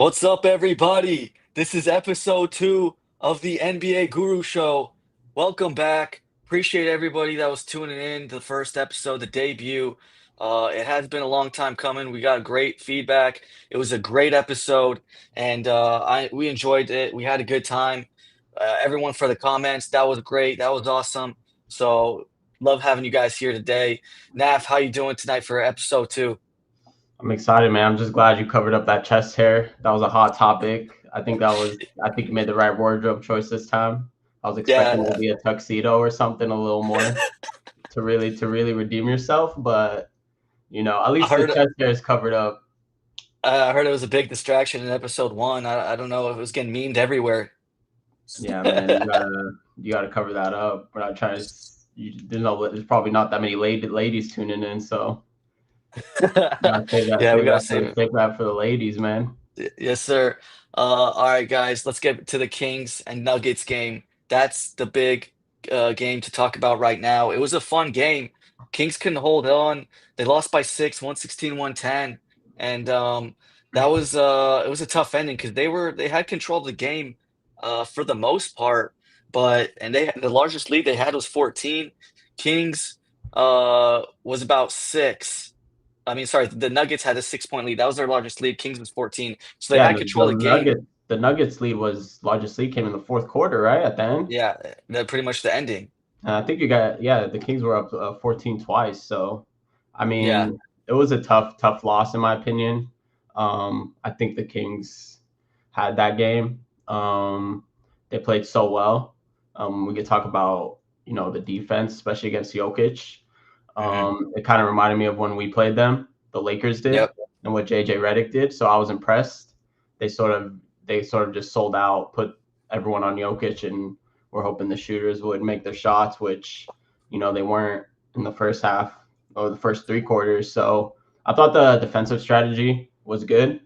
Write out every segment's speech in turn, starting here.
What's up, everybody? This is episode 2 of the NBA Guru Show. Welcome back. Appreciate everybody that was tuning in to the first episode, the debut. It has been a long time coming. We got great feedback. It was a great episode, and we enjoyed it. We had a good time. Everyone for the comments, that was great. That was awesome. So love having you guys here today. Naf, how you doing tonight for episode 2? I'm excited, man. I'm just glad you covered up that chest hair. That was a hot topic. I think you made the right wardrobe choice this time. I was expecting it to Yeah, be a tuxedo or something a little more to really redeem yourself, but at I least the heard. chest hair is covered up. I heard it was a big distraction in episode 1. I don't know if it was getting memed everywhere. Yeah, man, you gotta cover that up. We're not trying to. There's probably not that many ladies tuning in, so you gotta save that Yeah, we save gotta that save for it. save that for the ladies, man. Yes, sir. All right, guys, let's get to the Kings and Nuggets game. That's the big game to talk about right now. It was a fun game. Kings couldn't hold on. They lost by 6, 116, 110. And that was it was a tough ending because they had control of the game for the most part, but and they the largest lead they had was 14. Kings was about 6. I mean, sorry, the Nuggets had a 6-point lead. That was their largest lead. Kings was 14. So they Yeah, had the, control the of the game. Nuggets lead was largest lead came in the fourth quarter, right at the end. Yeah, that pretty much the ending. And I think the Kings were up 14 twice. So, I Yeah. mean, it was a tough loss in my opinion. I think the Kings had that game. They played so well. We could talk about the defense, especially against Jokic. Hmm. It kind of reminded me of when we played them, the Lakers did, Yep. and what JJ Redick did. So I was impressed. They sort of they sort of just sold out, put everyone on Jokic, and we're hoping the shooters would make their shots, which they weren't in the first half or the first three quarters. So I thought the defensive strategy was good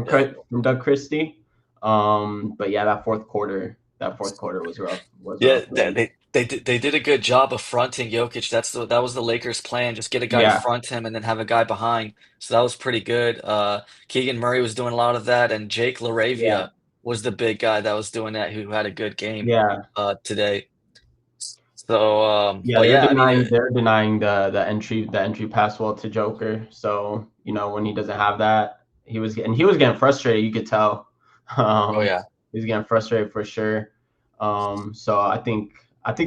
Yep. from Doug Christie. But yeah, that fourth quarter was rough. Was Yeah, rough, man. they did a good job of fronting Jokic. That was the Lakers' plan. Just get a guy to Yeah, front him and then have a guy behind. So that was pretty good. Keegan Murray was doing a lot of that, and Jake yeah, LaRavia was the big guy that was doing that, who had a good game yeah. today. So, Yeah, but they're yeah, I mean, denying they're denying the entry pass well to Joker. So when he doesn't have that, he was getting frustrated. You could tell. oh Um, yeah. he was getting frustrated for sure. So I think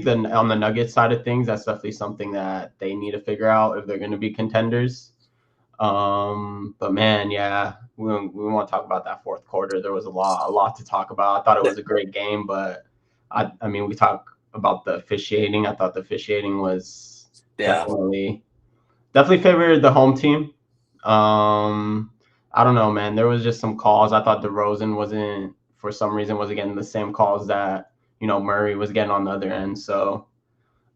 then on the Nuggets side of things, that's definitely something that they need to figure out if they're going to be contenders. But man, yeah, we want to talk about that fourth quarter. There was a lot to talk about. I thought it was a great game, but I mean, we talk about the officiating. I thought the officiating was Yeah. definitely favored the home team. Um, I don't know, man. There was just some calls. I thought DeRozan wasn't for some reason wasn't getting the same calls that Murray was getting on the other end. So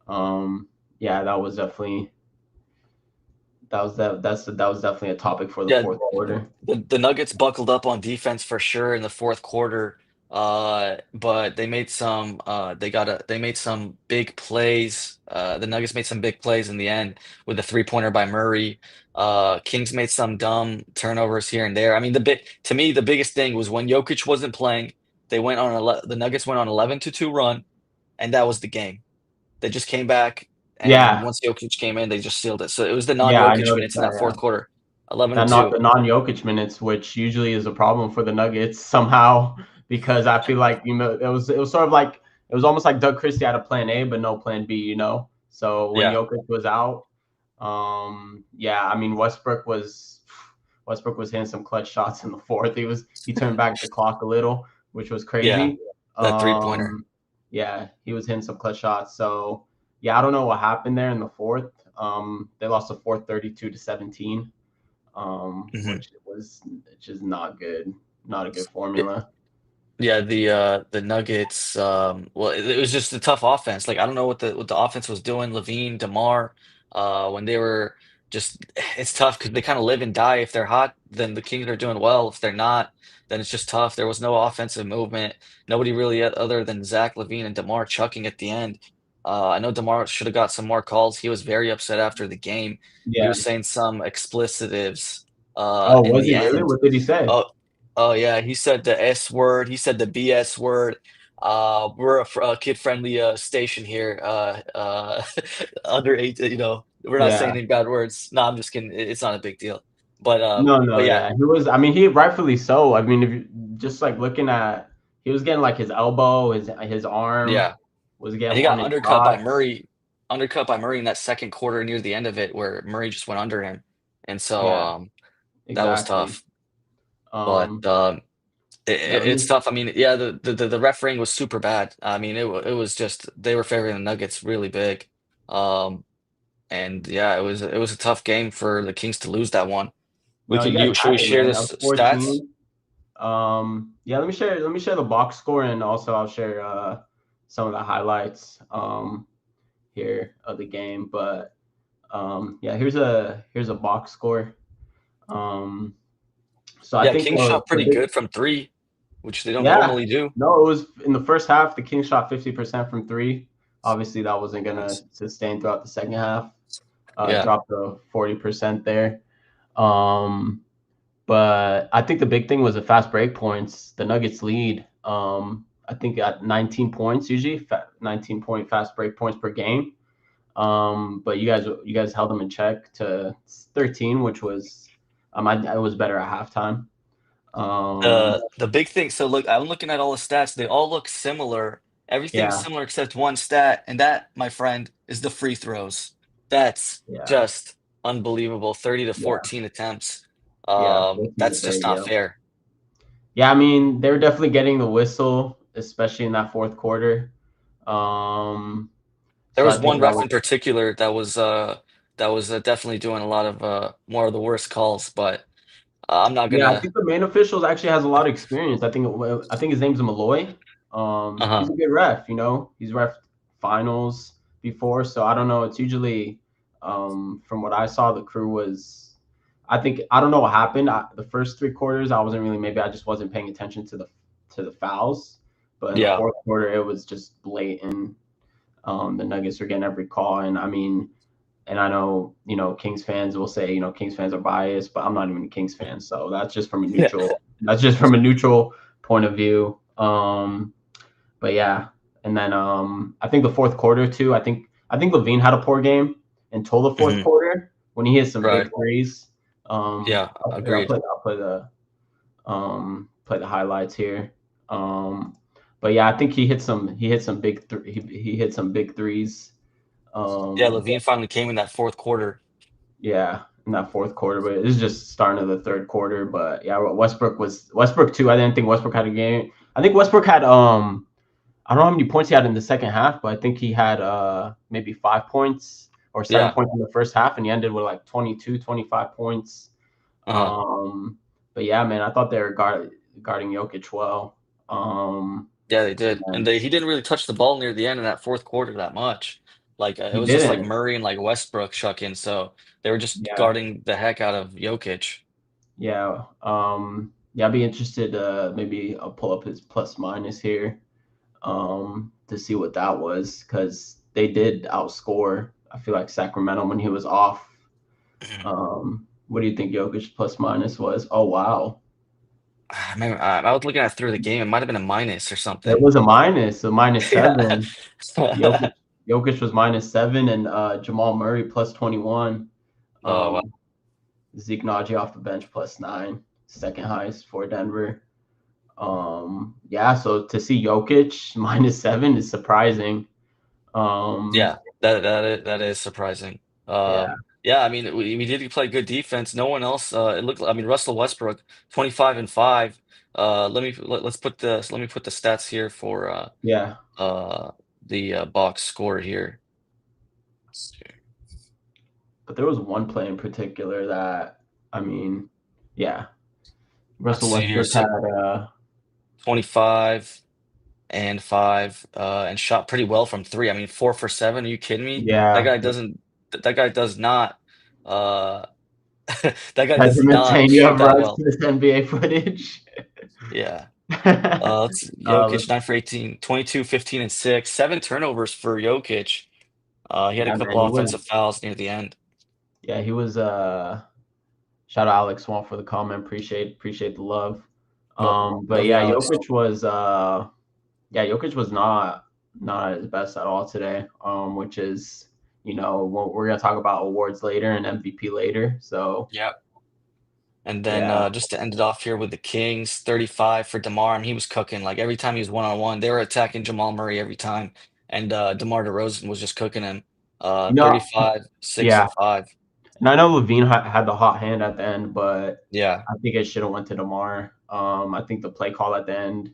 yeah, that was definitely a topic for the Yeah, fourth quarter. the Nuggets buckled up on defense for sure in the fourth quarter. But they made some big plays. The Nuggets made some big plays in the end with a three-pointer by Murray. Kings made some dumb turnovers here and there. I mean, to me, the biggest thing was when Jokic wasn't playing, the Nuggets went on 11-2 run, and that was the game. They just came back, and Yeah, once Jokic came in, they just sealed it. So it was the yeah, I non-Jokic noticed minutes in that. that Yeah, fourth quarter, 11 to that not 2. the non-Jokic minutes, which usually is a problem for the Nuggets somehow, because I feel like it was sort of like it was almost like Doug Christie had a plan A but no plan B. So when Yeah. Jokic was out, yeah, I mean Westbrook was hitting some clutch shots in the fourth. He turned back the clock a little, which was Yeah, crazy. that three-pointer. Yeah, he was hitting some clutch shots. So yeah, I don't know what happened there in the fourth. They lost the fourth 32-17, Mhm. which is not good, not a good Y formula. yeah, the Nuggets, well, it was just a tough offense. Like, I don't know what the offense was doing. Levine, DeMar, when they were just it's tough because they kinda live and die. If they're hot, then the Kings are doing well. If they're not, then it's just tough. There was no offensive movement. Nobody really other than Zach LaVine and DeMar chucking at the end. I know DeMar should have got some more calls. He was very upset after the game. He Yeah. was saying some explicitives, Oh, in was the he really? end. What did he say? Oh, Oh yeah, he said the S word. He said the BS word. We're a kid-friendly station here. Under eight. We're not saying Yeah. any bad words. No, I'm just kidding. It's not a big deal. No, But no, yeah, yeah. He was, I mean, he rightfully so. I mean, if you just like looking at, he was getting like his elbow, his arm yeah. was And getting he on got his shot. undercut by Murray in that second quarter near the end of it, where Murray just went under him, and so Yeah, that was exactly. tough. But Um, yeah, let it's me, tough. I mean, yeah, the refereeing was super bad. I mean, it was just they were favoring the Nuggets really big, um, and yeah, it was a tough game for the Kings to lose that one. no, you guys Should had we it, share man. the That was stats? 14. Yeah, let me share the box score and also I'll share some of the highlights here of the game. But yeah, here's a box score. Um, so I Yeah, think Kings shot the pretty big good from three, which they don't yeah, normally do. no, it was in the first half. The Kings shot 50% from three. Obviously, that wasn't gonna Nice. sustain throughout the second half. Yeah. Dropped to 40% there. Um, but I think the big thing was the fast break points. The Nuggets lead. I think at 19 points usually, 19-point fast break points per game. But you guys held them in check to 13, which was I was better at halftime. The big thing, so look, I'm looking at all the stats. They all look similar. Everything's Yeah, similar except one stat, and that, my friend, is the free throws. That's yeah, just unbelievable. 30 to yeah, 14 attempts. yeah. 14 to That's just 30. not Yeah. fair. Yeah, I mean, they were definitely getting the whistle, especially in that fourth quarter. Um, There so was I think one that ref was in particular that was definitely doing a lot of more of the worst calls, but I'm not yeah. I gonna. think the main officials actually has a lot of experience. I think his name's Malloy. He's Uh-huh. a good ref. He's ref finals before, so I don't know. It's usually from what I saw, the crew was. I don't know what happened. The first three quarters, I wasn't really. Maybe I just wasn't paying attention to the fouls. But in the Yeah. fourth quarter, it was just blatant. The Nuggets are getting every call, and I mean, and I know Kings fans will say Kings fans are biased, but I'm not even a Kings fan, so that's just from a Yeah. neutral. That's just from a neutral point of view. But yeah, and then I think the fourth quarter too. I think Levine had a poor game until the fourth Hmm. quarter when he hit some Right. big threes. Yeah, I'll agreed. play the highlights here. Um, but yeah, I think he hit some he hit some big threes. Yeah, Um, Levine finally came in that fourth quarter. yeah, in that fourth quarter, but this is just starting of the third quarter. But yeah, Westbrook too. I didn't think Westbrook had a game. I think Westbrook had I don't know how many points he had in the second half, but I think he had maybe 5 points or seven Yeah. points in the first half, and he ended with like 22, 25 points. Uh-huh. Um, but yeah, man, I thought they were guarding Jokic well. Um, Yeah, they and did. And then he didn't really touch the ball near the end of that fourth quarter that much. Like it he was just like didn't. Murray and like Westbrook shucking, so they were just Yeah, guarding the heck out of Jokic. yeah. Yeah, I'd be interested. Maybe I'll pull up his plus minus here. To see what that was because they did outscore. I feel like Sacramento when he was off. What do you think Jokic plus minus was? Oh wow, I remember I was looking at through the game. It might have been a minus or it something. was a minus Yeah. seven. Jokic, Jokic was -7, and Jamal Murray plus 21. Oh, wow. Um, Zeke Naji off the bench plus 9, second highest for Denver. Yeah, so to see Jokic -7 is surprising. Um, Yeah, that is surprising. yeah, Yeah, I mean, we did play good defense. No one else. It looked. I mean, Russell Westbrook, 25 and 5. Let me put the stats here for yeah. uh the box score here. Let's see. But there was one play in particular that, I mean, yeah, Let's Russell see here. Westbrook So had, 25 and 5, and shot pretty well from three. I mean, 4 for 7. Are you kidding me? That yeah, guy doesn't. That guy does not. Uh, that guy has does him not insane. You shoot have that runs well. to this NBA footage. Yeah. Let's Let's, Jokic 9 for 18, 22, 15, and 6, 7 turnovers for Jokic. He had a yeah, man, couple offensive fouls near the end. he was, shout out Alex Swan for the comment. Appreciate the love. Nope. But Love you, yeah, Alex. Jokic was not at his best at all today. Which is, we're gonna talk about awards later and MVP later. So Yeah. And then yeah, just to end it off here with the Kings, 35 for DeMar. And he was cooking. Like every time he was 1-on-1, they were attacking Jamal Murray every time. And DeMar DeRozan was just cooking him. you know, 35, 6 yeah, and 5. and I know Levine had the hot hand at the end, but Yeah. I think it should have went to DeMar. I think the play call at the end.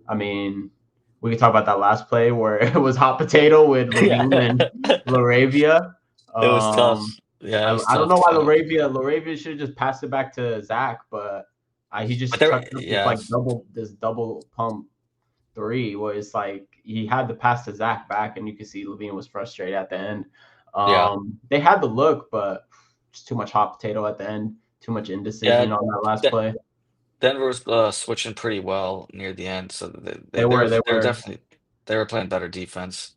I mean, we could talk about that last play where it was hot potato with Levine Yeah. and Laravia. It was Um, tough. Yeah, it was I don't tough know to why find out. Laravia should have just passed it back to Zach, but he But just there, chucked up this yeah. double pump three where it's like he had to pass to Zach back, and you could see Levine was frustrated at the end. Yeah. They had the look, but just too much hot potato at the end, too much Yeah. indecision on that last De play. Denver was switching pretty well near the end. So They were they they were were definitely they were playing better defense.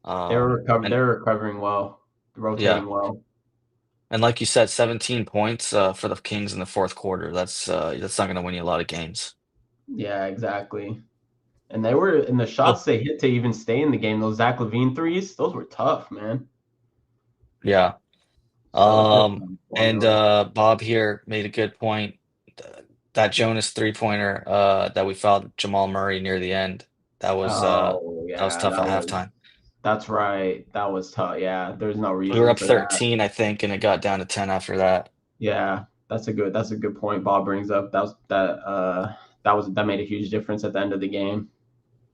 they And were recovering well, yeah. rotating well. And like you said, 17 points for the Kings in the fourth quarter. That's not going to win you a lot of games. Yeah, exactly. And they were in the Oh, shots they hit to even stay in the game. Those Zach Levine threes, those were tough, man. yeah. So good for them, And formula. Bob here made a good point. That Jonas three-pointer that we fouled Jamal Murray near the end. Oh That was yeah, tough at halftime. that's right. That was tough. Yeah, there's no We were reason up for that. 13, I think, and it got down to 10 after that. Yeah, that's a good point Bob brings up. That made a huge difference at the end of the game.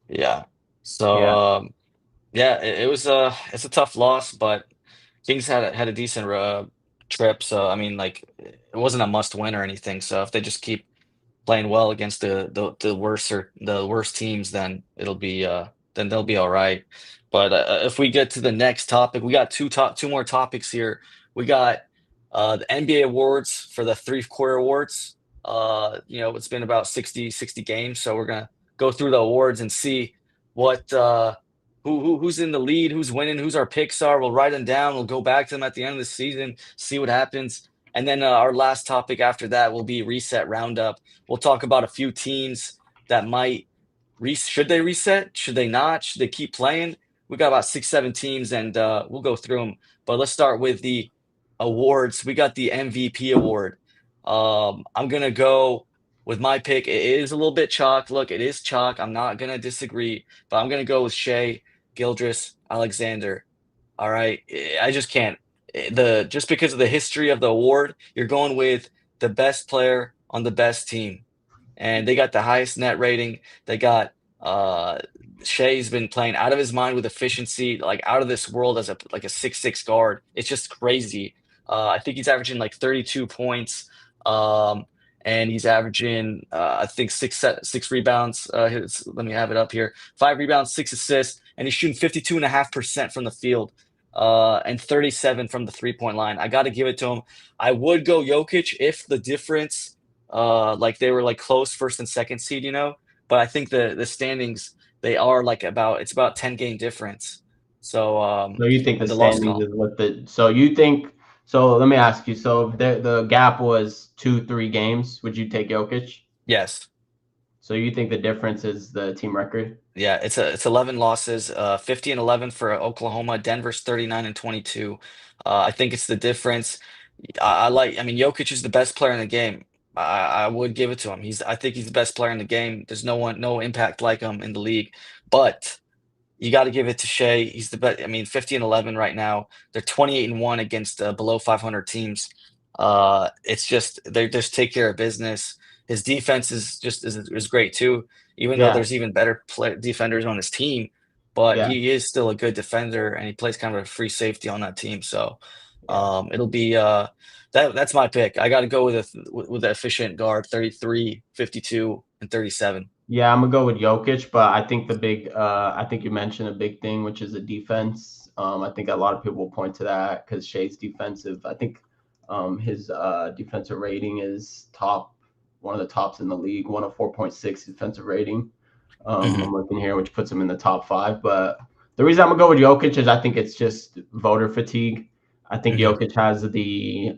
Yeah. So Yeah, yeah, it was it's a tough loss, but Kings had a decent trip. So I mean, like it wasn't a must win or anything. So if they just keep playing well against the worst teams, then they'll be all right. But if we get to the next topic, we got two more topics here. We got the NBA awards for the three-quarter awards. It's been about 60 games, so we're gonna go through the awards and see what who's in the lead, who's winning, who's our picks are. We'll write them down. We'll go back to them at the end of the season, see what happens. And then our last topic after that will be reset roundup. We'll talk about a few teams that might should they reset? Should they not? Should they keep playing? We got about 6, 7 teams, and we'll go through them. But let's start with the awards. We got the MVP award. I'm gonna go with my pick. It is a little bit chalk. Look, it is chalk. I'm not gonna disagree, but I'm gonna go with Shea Gildress Alexander. All right, I just can't. Just because of the history of the award, you're going with the best player on the best team, and they got the highest net rating. They got uh Shea's been playing out of his mind with efficiency, like out of this world as a 6'6" guard. It's just crazy. I think he's averaging like 32 points. Um, and he's averaging I think six rebounds. Let me have it up here. 5 rebounds, 6 assists, and he's shooting 52.5% from the field. And 37 from the 3-point line. I got to give it to him. I would go Jokic if the difference like they were like close first and second seed, but I think the standings, they are like it's about 10 game difference. So so you think the and the loss standings call. is what the so you think so let me ask you. So if the gap was 2-3 games, would you take Jokic? Yes. So you think the difference is the team record? Yeah, it's 11 losses, 50 and 11 for Oklahoma. Denver's 39 and 22. I think it's the difference. I mean, Jokic is the best player in the game. I would give it to him. I think he's the best player in the game. There's no impact like him in the league. But you got to give it to Shea. He's the best. I mean, 50 and 11 right now. They're 28 and 1 against below 500 teams. It's just they just take care of business. His defense is great too, even though Yeah, there's even better defenders on his team. But yeah, he is still a good defender, and he plays kind of a free safety on that team. So yeah. it'll be that's my pick. I got to go with an efficient guard, 33, 52, and 37. Yeah, I'm gonna go with Jokic, but I think you mentioned a big thing, which is the defense. I think a lot of people will point to that because Shea's defensive. I think his defensive rating is one of the tops in the league, 104.6 defensive rating. Hmm. I'm looking here, which puts him in the top five. But the reason I'm gonna go with Jokic is I think it's just voter fatigue. I think Hmm. Jokic has the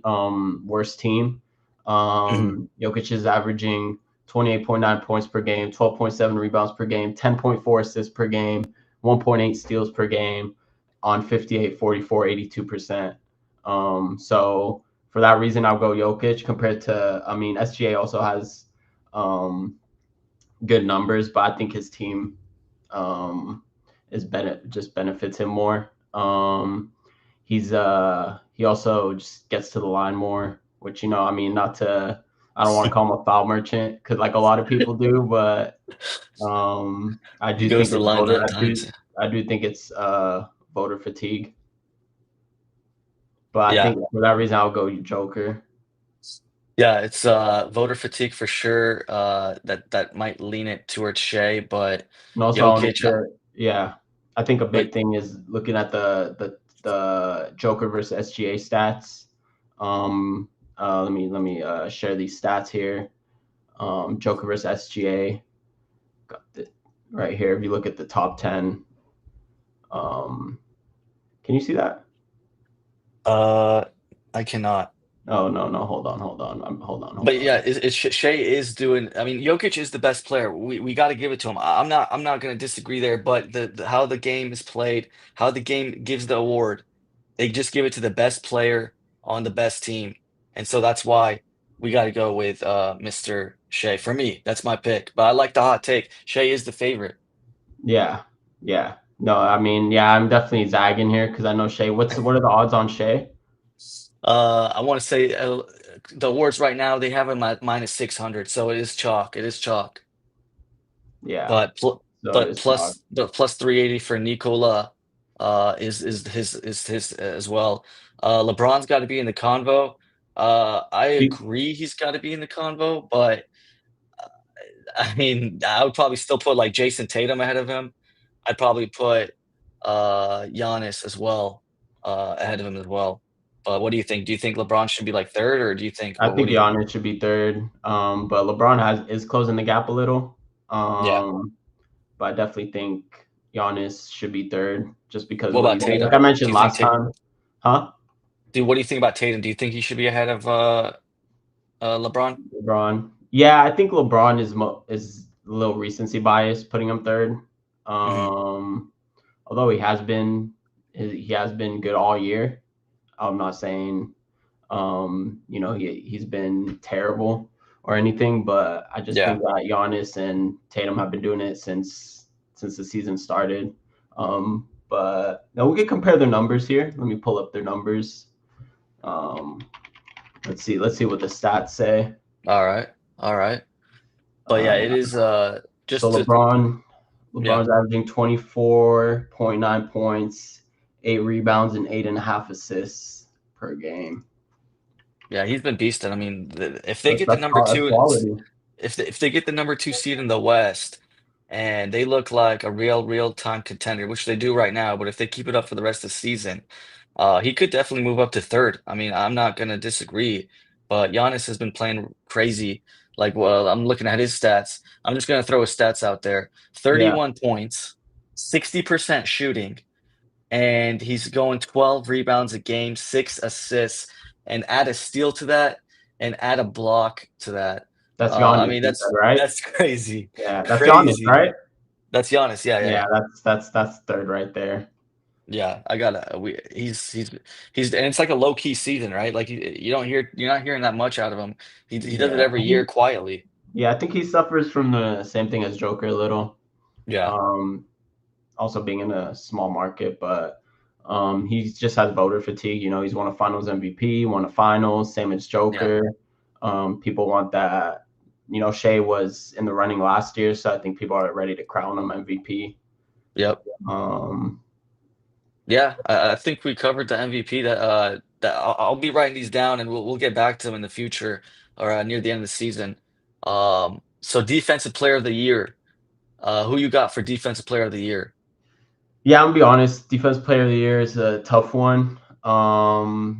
worst team. Hmm. Jokic is averaging 28.9 points per game, 12.7 rebounds per game, 10.4 assists per game, 1.8 steals per game on 58, 44, 82%. So for that reason, I'll go Jokic compared to, I mean, SGA also has um, good numbers, but I think his team um, just benefits him more. He also just gets to the line more, which I mean, not to I don't want to call him a foul merchant because like a lot of people do, but I He do goes think to the it's line voter. both times. I do think it's voter fatigue, but I Yeah. think for that reason I'll go Joker. Yeah, it's voter fatigue for sure. That might lean it towards Shea, but And also I wanted Jokic, to, yeah, I think a but big thing is looking at the Joker versus SGA stats. Um, let me share these stats here. Joker versus SGA, got the, right here. If you look at the top 10, um, can you see that? uh I cannot. Oh no, hold on, hold But on. yeah, it's Shea is doing. I mean, Jokic is the best player. We got to give it to him. I'm not going to disagree there. But how the game is played, how the game gives the award, they just give it to the best player on the best team, and so that's why we got to go with Mr. Shea. For me, that's my pick. But I like the hot take. Shea is the favorite. Yeah, yeah. No, I mean, yeah, I'm definitely zagging here because I know Shea. What are the odds on Shea? I want to say the awards right now they have him at -600, so it is chalk. It is chalk. Yeah, But so it is chalk. but plus 380 for Nikola is his as well. LeBron's got to be in the convo. I agree he's got to be in the convo, but I mean I would probably still put like Jason Tatum ahead of him. I'd probably put Giannis as well ahead of him as well. But what do you think? Do you think LeBron should be like third, or do you think I what think do you think? Giannis should be third. But LeBron is closing the gap a little. Yeah. But I definitely think Giannis should be third, just because What what about he's done. Like Tatum? I Do mentioned you think last Tatum? time, huh? Dude, what do you think about Tatum? Do you think he should be ahead of LeBron? LeBron. Yeah, I think LeBron is a little recency bias putting him third. Mhm. Um, Although he has been good all year. I'm not saying he's been terrible or anything, but I just think Yeah. that Giannis and Tatum have been doing it since the season started. But now we can compare their numbers here. Let me pull up their numbers. Um, let's see what the stats say. All right. All right. But yeah, Uh, it is so just to yeah. LeBron's averaging 24.9 points, 8 rebounds, and 8.5 assists per game. Yeah, he's been beasting. I mean, if they get the number That's two, quality. if they get the number two seed in the West, and they look like a real time contender, which they do right now, but if they keep it up for the rest of the season, he could definitely move up to third. I mean, I'm not gonna disagree, but Giannis has been playing crazy. Like, well, I'm looking at his stats. I'm just gonna throw his stats out there: Yeah, 31 points, 60% shooting, and he's going 12 rebounds a game, 6 assists, and add a steal to that, and add a block to that. that's I Giannis, mean, you said, right? that's crazy, Yeah, that's Giannis, crazy. right? That's Giannis. Yeah, yeah, Yeah, yeah, that's third right there. yeah. I gotta. He's, and it's like a low key season, right? Like you're not hearing that much out of him. He does it Yeah, every year quietly. I think he suffers from the same thing as Joker a little. Yeah, Um, Also being in a small market, but he just has voter fatigue. He's won a Finals MVP, won a Finals, same as yeah, Joker. People want that. Shea was in the running last year, so I think people are ready to crown him MVP. yep. Um, Yeah, I think we covered the MVP. That I'll be writing these down, and we'll get back to them in the future or near the end of the season. So defensive player of the year. Who you got for defensive player of the year? yeah, I'm gonna be honest. Defense Player of the Year is a tough one.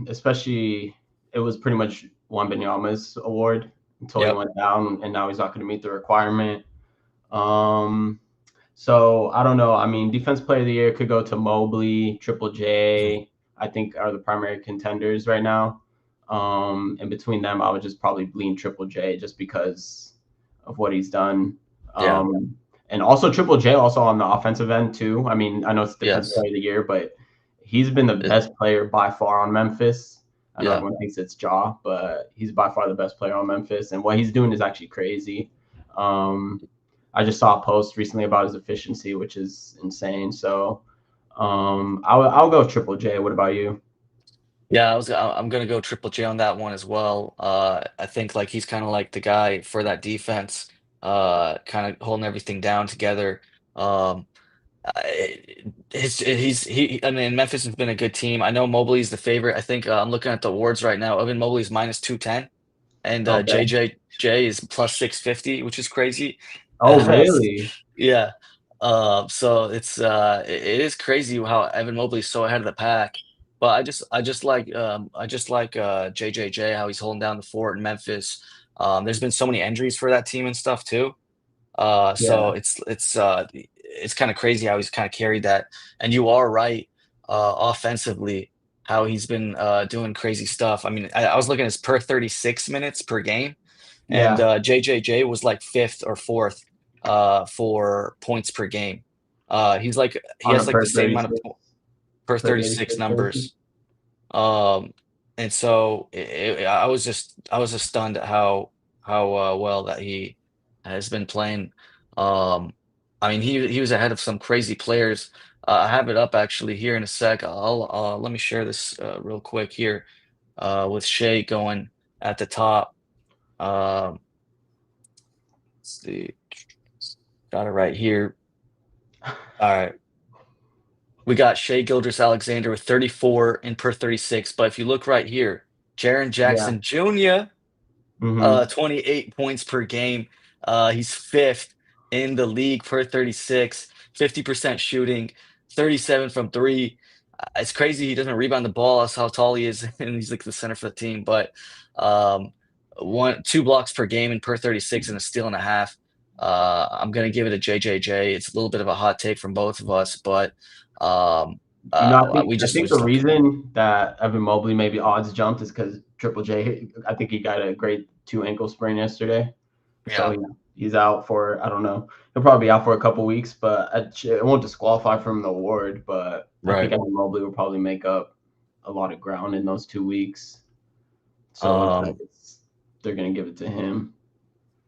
Especially it was pretty much Wembanyama's award until he Yep. went down, and now he's not going to meet the requirement. Um, so I don't know. I mean, Defense Player of the Year could go to Mobley, Triple Mhm. J. I think are the primary contenders right now. And between them, I would just probably lean Triple J just because of what he's done. Yeah. And also Triple J also on the offensive end too. I mean, I know it's defensive Yes. player of the year, but he's been the It- best player by far on Memphis. I know yeah. everyone thinks it's Jaw, but he's by far the best player on Memphis, and what he's doing is actually crazy. Um, I just saw a post recently about his efficiency, which is insane. So I'll go Triple J. What about you? Yeah, I'm gonna go Triple J on that one as well. I think like he's kind of like the guy for that defense, kind of holding everything down together. Um, I mean, Memphis has been a good team. I know Mobley's the favorite. I think I'm looking at the awards right now. Evan Mobley's minus 210, and Okay. JJJ is plus 650, which is crazy. Oh, really? Yeah. So it is crazy how Evan Mobley's so ahead of the pack. But I just like JJJ, how he's holding down the fort in Memphis. There's been so many injuries for that team and stuff too. So Yeah. it's kind of crazy how he's kind of carried that. And you are right, offensively, how he's been doing crazy stuff. I mean, I was looking at his per 36 minutes per game, and Yeah. JJJ was like fifth or fourth for points per game. He On a has like the per same amount 36, of per per 36 36 basis. numbers. Um, and so I was just stunned at how well that he has been playing. Um, I mean, he was ahead of some crazy players. I have it up actually here in a sec. I'll let me share this real quick here with Shea going at the top. Um, let's see, got it right here. All right, we got Shea Gildress-Alexander with 34 in per 36. But if you look right here, Jaren Yeah. Jackson Jr. Hmm. 28 points per game. He's fifth in the league per 36, 50% shooting, 37 from three. It's crazy he doesn't rebound the ball. That's how tall he is, and he's like the center for the team. But um, two blocks per game and per 36 and a steal and a half. I'm gonna give it a JJJ. It's a little bit of a hot take from both of us, but um, I we think the just don't care. reason that Evan Mobley maybe odds jumped is because Triple J. I think he got a great two ankle sprain yesterday, so Yeah, he's out for I don't know. He'll probably be out for a couple weeks, but it won't disqualify from the award. But I think right. Evan Mobley will probably make up a lot of ground in those 2 weeks. So it looks like Um, they're gonna give it to him.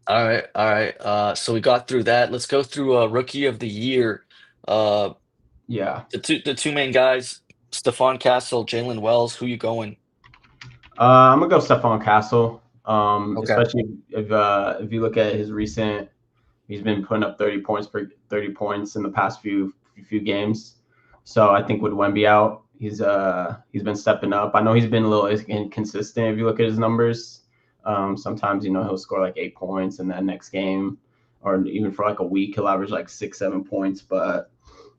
All right, all right. So we got through that. Let's go through rookie of the year. Uh, Yeah. the two main guys, Stephon Castle, Jalen Wells. Who you going? I'm gonna go Stephon Castle. Okay. Especially if you look at his recent, he's been putting up 30 points in the past few games. So I think with Wemby out, he's been stepping up. I know he's been a little inconsistent if you look at his numbers. Sometimes he'll score like 8 points, and then next game, or even for like a week, he'll average like 6 7 points. But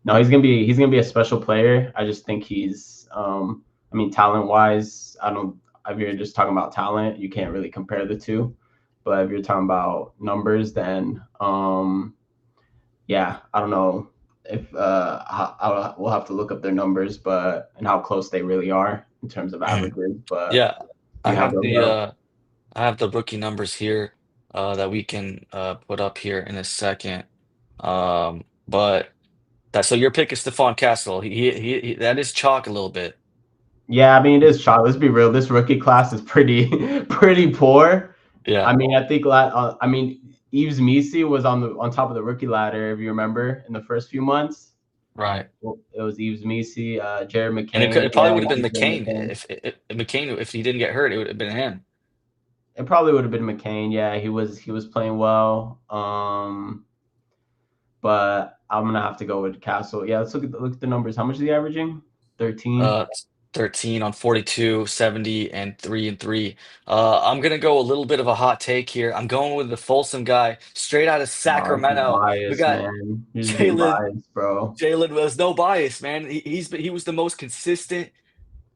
no, he's gonna be a special player. I just think I mean, talent wise, I don't. If you're just talking about talent, you can't really compare the two. But if you're talking about numbers, then yeah, I don't know if we'll have to look up their numbers, but and how close they really are in terms of averages. But Yeah, do I you have have those up? I have the rookie numbers here that we can put up here in a second. But that so your pick is Stephon Castle. That is chalk a little bit. Yeah, I mean it is shot. Let's be real. This rookie class is pretty pretty poor. Yeah, I mean, I mean, Eves Misi was on top of the rookie ladder, if you remember, in the first few months. right. Well, it was Eves Misi, Jared And McCain. it probably Yeah, would have been Jared McCain McCain. if McCain if he didn't get hurt, it would have been him. It probably would have been McCain. Yeah, he was playing well. But I'm gonna have to go with Castle. Yeah, let's look at the numbers. How much is he averaging? 13. Uh, 13 on 42, 70, and 3 and 3. I'm gonna go a little bit of a hot take here. I'm going with the Folsom guy, straight out of Oh, this is Sacramento. We bias, got man. You're just being Jalen. biased, bro. Jalen was no bias, man. He was the most consistent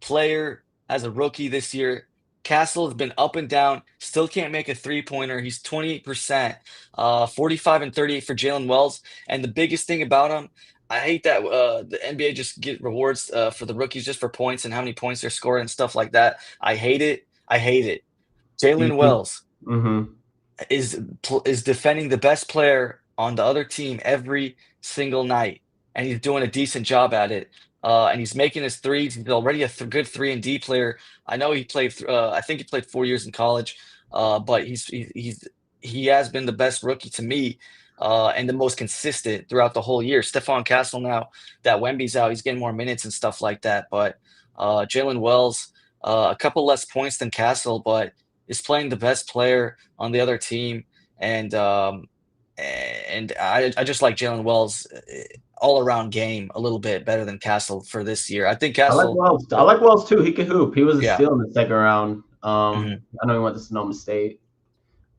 player as a rookie this year. Castle has been up and down, still can't make a three-pointer. He's 28%, 45 and 38 for Jalen Wells. And the biggest thing about him, I hate that the NBA just get rewards for the rookies just for points and how many points they're scoring and stuff like that. I hate it. I hate it. Do you Jalen think? Wells, Mm-hmm. is defending the best player on the other team every single night, and he's doing a decent job at it. And he's making his threes. He's already a good 3-and-D player. I know he played. I think he played 4 years in college. But he has been the best rookie to me, and the most consistent throughout the whole year. Stephon Castle, now that Wemby's out, he's getting more minutes and stuff like that. But Jalen Wells, a couple less points than Castle, but is playing the best player on the other team, and I just like Jalen Wells all around game a little bit better than Castle for this year. I think I like Castle, Wells. I like Wells too. He can hoop. He was a yeah, steal in the second round. hmm I know he went to Sonoma State.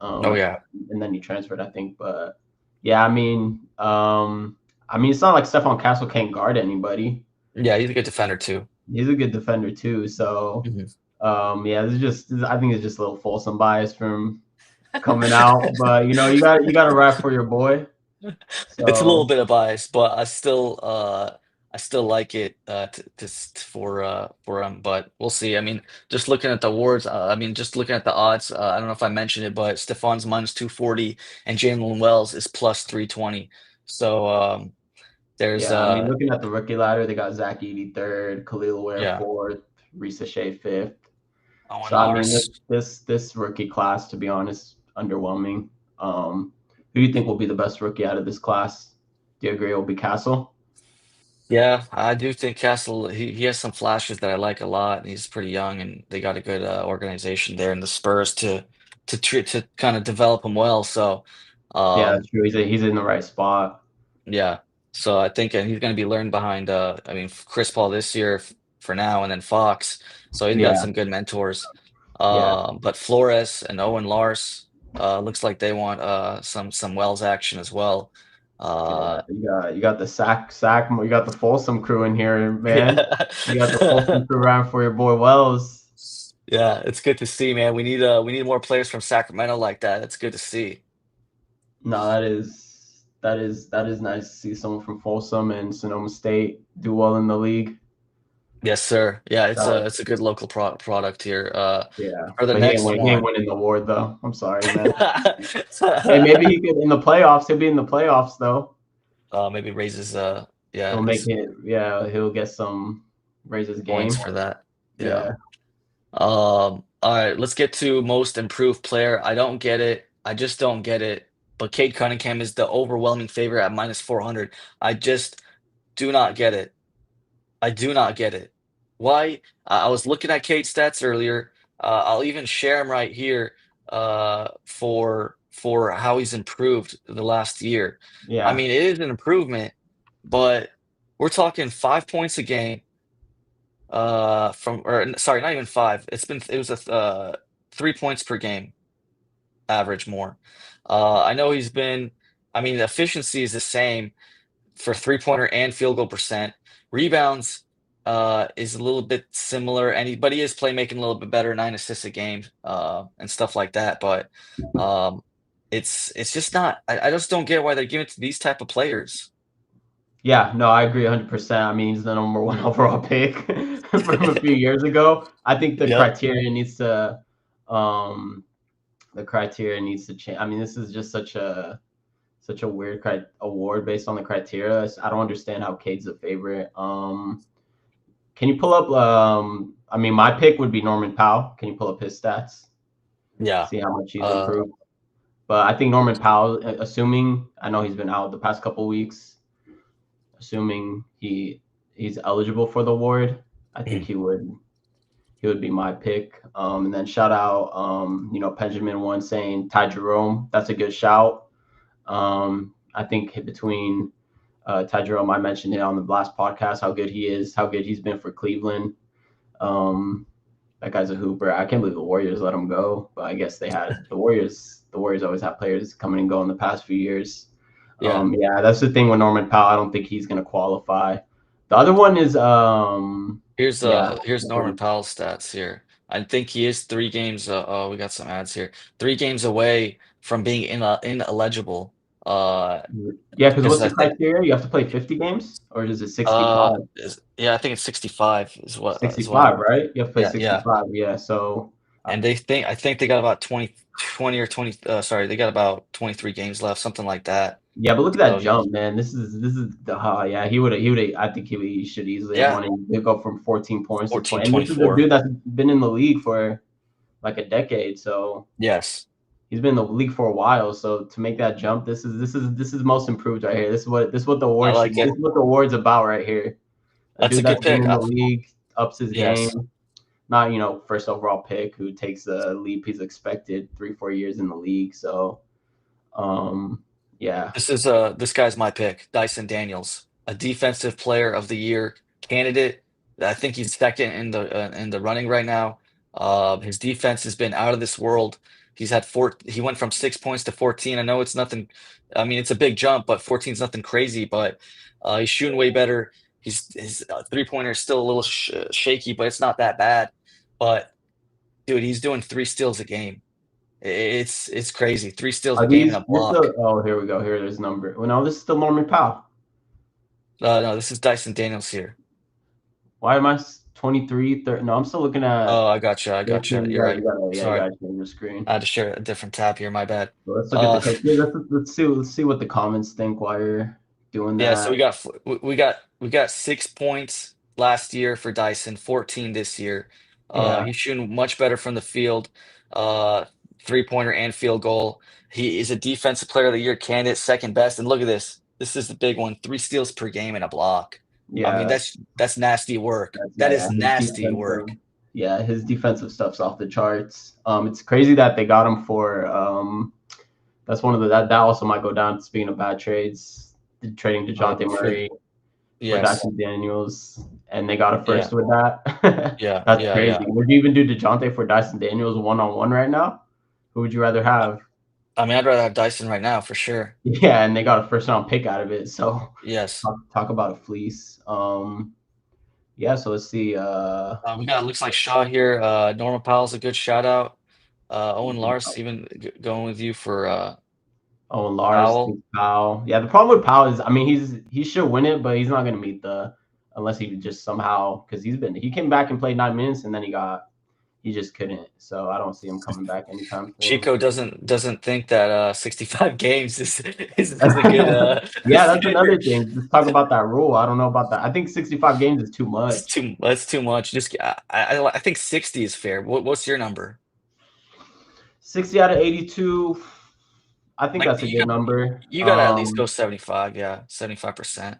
oh Um, yeah, and then he transferred, I think. But yeah, I mean, it's not like Stephon Castle can't guard anybody. yeah, he's a good defender too. He's a good defender too. So, hmm yeah, I think it's just a little Folsom bias from coming out. But you got to rap for your boy. It's a little So bit of bias, but I still like it for him. But we'll see. I mean, just looking at the awards, I mean, just looking at the odds. I don't know if I mentioned it, but Stefan's minus 240 and Jalen Wells is plus 320. So there's yeah, I mean, looking at the rookie ladder, they got Zach Edey third, Khalil Ware yeah, fourth, Risa Shea fifth. Owen So I mean, Lars. this rookie class, to be honest, underwhelming. Who do you think will be the best rookie out of this class? Do you agree it will be Castle? Yeah, I do think Castle, he has some flashes that I like a lot, and he's pretty young, and they got a good organization there in the Spurs to kind of develop him well. So, Yeah, that's um, true. He's in the right spot. yeah. So I think he's going to be learned behind I mean Chris Paul this year for now, and then Fox. So he's got Yeah, some good mentors. yeah, But Flores and Owen Lars looks like they want some Wells action as well. yeah. Uh, You got the sack. You got the Folsom crew in here, man. You got the yeah. Folsom crew around for your boy Wells. Yeah, it's good to see, man. We need more players from Sacramento like that. It's good to see. No, that is nice to see someone from Folsom and Sonoma State do well in the league. Yes, sir. Yeah, That it's a good local product here. Yeah, For the but next he ain't one. winning the award though. I'm sorry, man. Hey, maybe he could in the playoffs. He'll be in the playoffs though. Maybe raises yeah, He'll make his it. Yeah, he'll get some raise his points game. for that. Yeah. Yeah, All right, let's get to most improved player. I don't get it. I just don't get it. But Cade Cunningham is the overwhelming favorite at minus 400. I just do not get it. I do not get it. Why? I was looking at Cade's stats earlier. I'll even share him right here for how he's improved the last year. I yeah, mean, it is an improvement, but we're talking 5 points a game. From or sorry, not even five. It was a 3 points per game average more. I know he's been. I mean, the efficiency is the same for 3-pointer and field goal percent. Rebounds is a little bit similar, and but he is playmaking a little bit better, 9 assists a game, and stuff like that. But um, it's just not. I just don't get why they give it to these type of players. yeah. No, I agree 100%. I mean, he's the number one overall pick from a few years ago. I think Yep. um, the criteria needs to change. I mean, this is just such a weird award based on the criteria. I don't understand how Cade's a favorite. Can you pull up? I mean, my pick would be Norman Powell. Can you pull up his stats? Yeah. See how much he's Uh, improved. But I think Norman Powell, assuming I know he's been out the past couple weeks, assuming he's eligible for the award, I think he would be my pick. And then shout out, Benjamin one saying Ty Jerome. That's a good shout. I think between Ty Jerome, I mentioned it on the last podcast how good he is, how good he's been for Cleveland. Um, that guy's a hooper. I can't believe the Warriors let him go, but I guess they had the Warriors. The Warriors always have players coming and go in the past few years. yeah. Yeah, that's the thing with Norman Powell. I don't think he's going to qualify. The other one is, yeah, Here's Norman Powell's stats here. I think he is 3 games. Oh, we got some ads here. 3 games away from being ineligible. Uh, yeah. Because because what's I the think criteria? You have to play 50 games, or is it 65? yeah, I think it's 65 is what is what 65, right? You have to play yeah, yeah. 65. Yeah. So Uh, and I think they got about 20 or 20. Sorry, they got about 23 games left, something like that. yeah, but look at that So jump, man. This is the yeah, he would have I think he should easily have yeah, won it. He'd go from 14 points to 14, 20. And this is the 24. dude that's been in the league for like a decade. So Yes, he's been in the league for a while. So to make that jump, this is most improved right here. This is what the I award should like this it. is what the award's about right here. A That's a dude that's good been pick. in the league, ups his game. Yes. Not, first overall pick who takes a leap he's expected 3-4 years in the league. So um yeah. This guy's my pick, Dyson Daniels, a defensive player of the year candidate. I think he's second in the running right now. His defense has been out of this world. He's had four. He went from 6 points to 14. I know it's nothing. I mean, it's a big jump, but 14 is nothing crazy. But he's shooting way better. His 3 pointer is still a little shaky, but it's not that bad. But dude, he's doing 3 steals a game. It's crazy. 3 steals a Are game and these a this block. the oh here we go. Here it is number. Well, no, this is still Norman Powell. No, this is Dyson Daniels here. Why am I 23, 30? No, I'm still looking Oh, at I gotcha. I gotcha. 13. You're right. Yeah, you Sorry. gotta change your screen. I had to share a different tab here. My bad. So let's look at the Uh, coach. Yeah, let's see what the comments think while you're doing yeah, so that. we got 6 points last year for Dyson, 14 this year. Yeah, He's shooting much better from the field, uh, 3 pointer and field goal. He is a defensive player of the year candidate, second best. And look at this. This is the big one. 3 steals per game and a block. I mean, yeah, that's nasty work. That yeah. is His nasty defensive, work. yeah, his defensive stuff's off the charts. It's crazy that they got him for. That's one of that also might go down. Speaking of bad trades, trading DeJounte For Murray for yes. Dyson Daniels, and they got a Yeah. first with that. Yeah. That's Yeah. crazy. Yeah. Would you even do DeJounte for Dyson Daniels 1-on-1 right now? Who would you rather have? I mean, I'd rather have Dyson right now for sure. Yeah, and they got a first round pick out of it. So Yes. talk about a fleece. Yeah, so let's see. We got looks like Shaw here. Norman Powell's a good shout out. Owen Lars even going with you for Oh, and Lars Powell. thinks Powell. Yeah, the problem with Powell is, I mean, he should win it, but he's not gonna meet unless he just somehow, because he came back and played 9 minutes and then he just couldn't. So I don't see him coming back anytime soon. Chico doesn't think that 65 games is a good Yeah, that's another standard. thing. Just talk about that rule. I don't know about that. I think 65 games is too much. That's too much. Just I think 60 is fair. What's your number? 60 out of 82. I think Like that's a good number. you got to at least go 75. Yeah, 75%.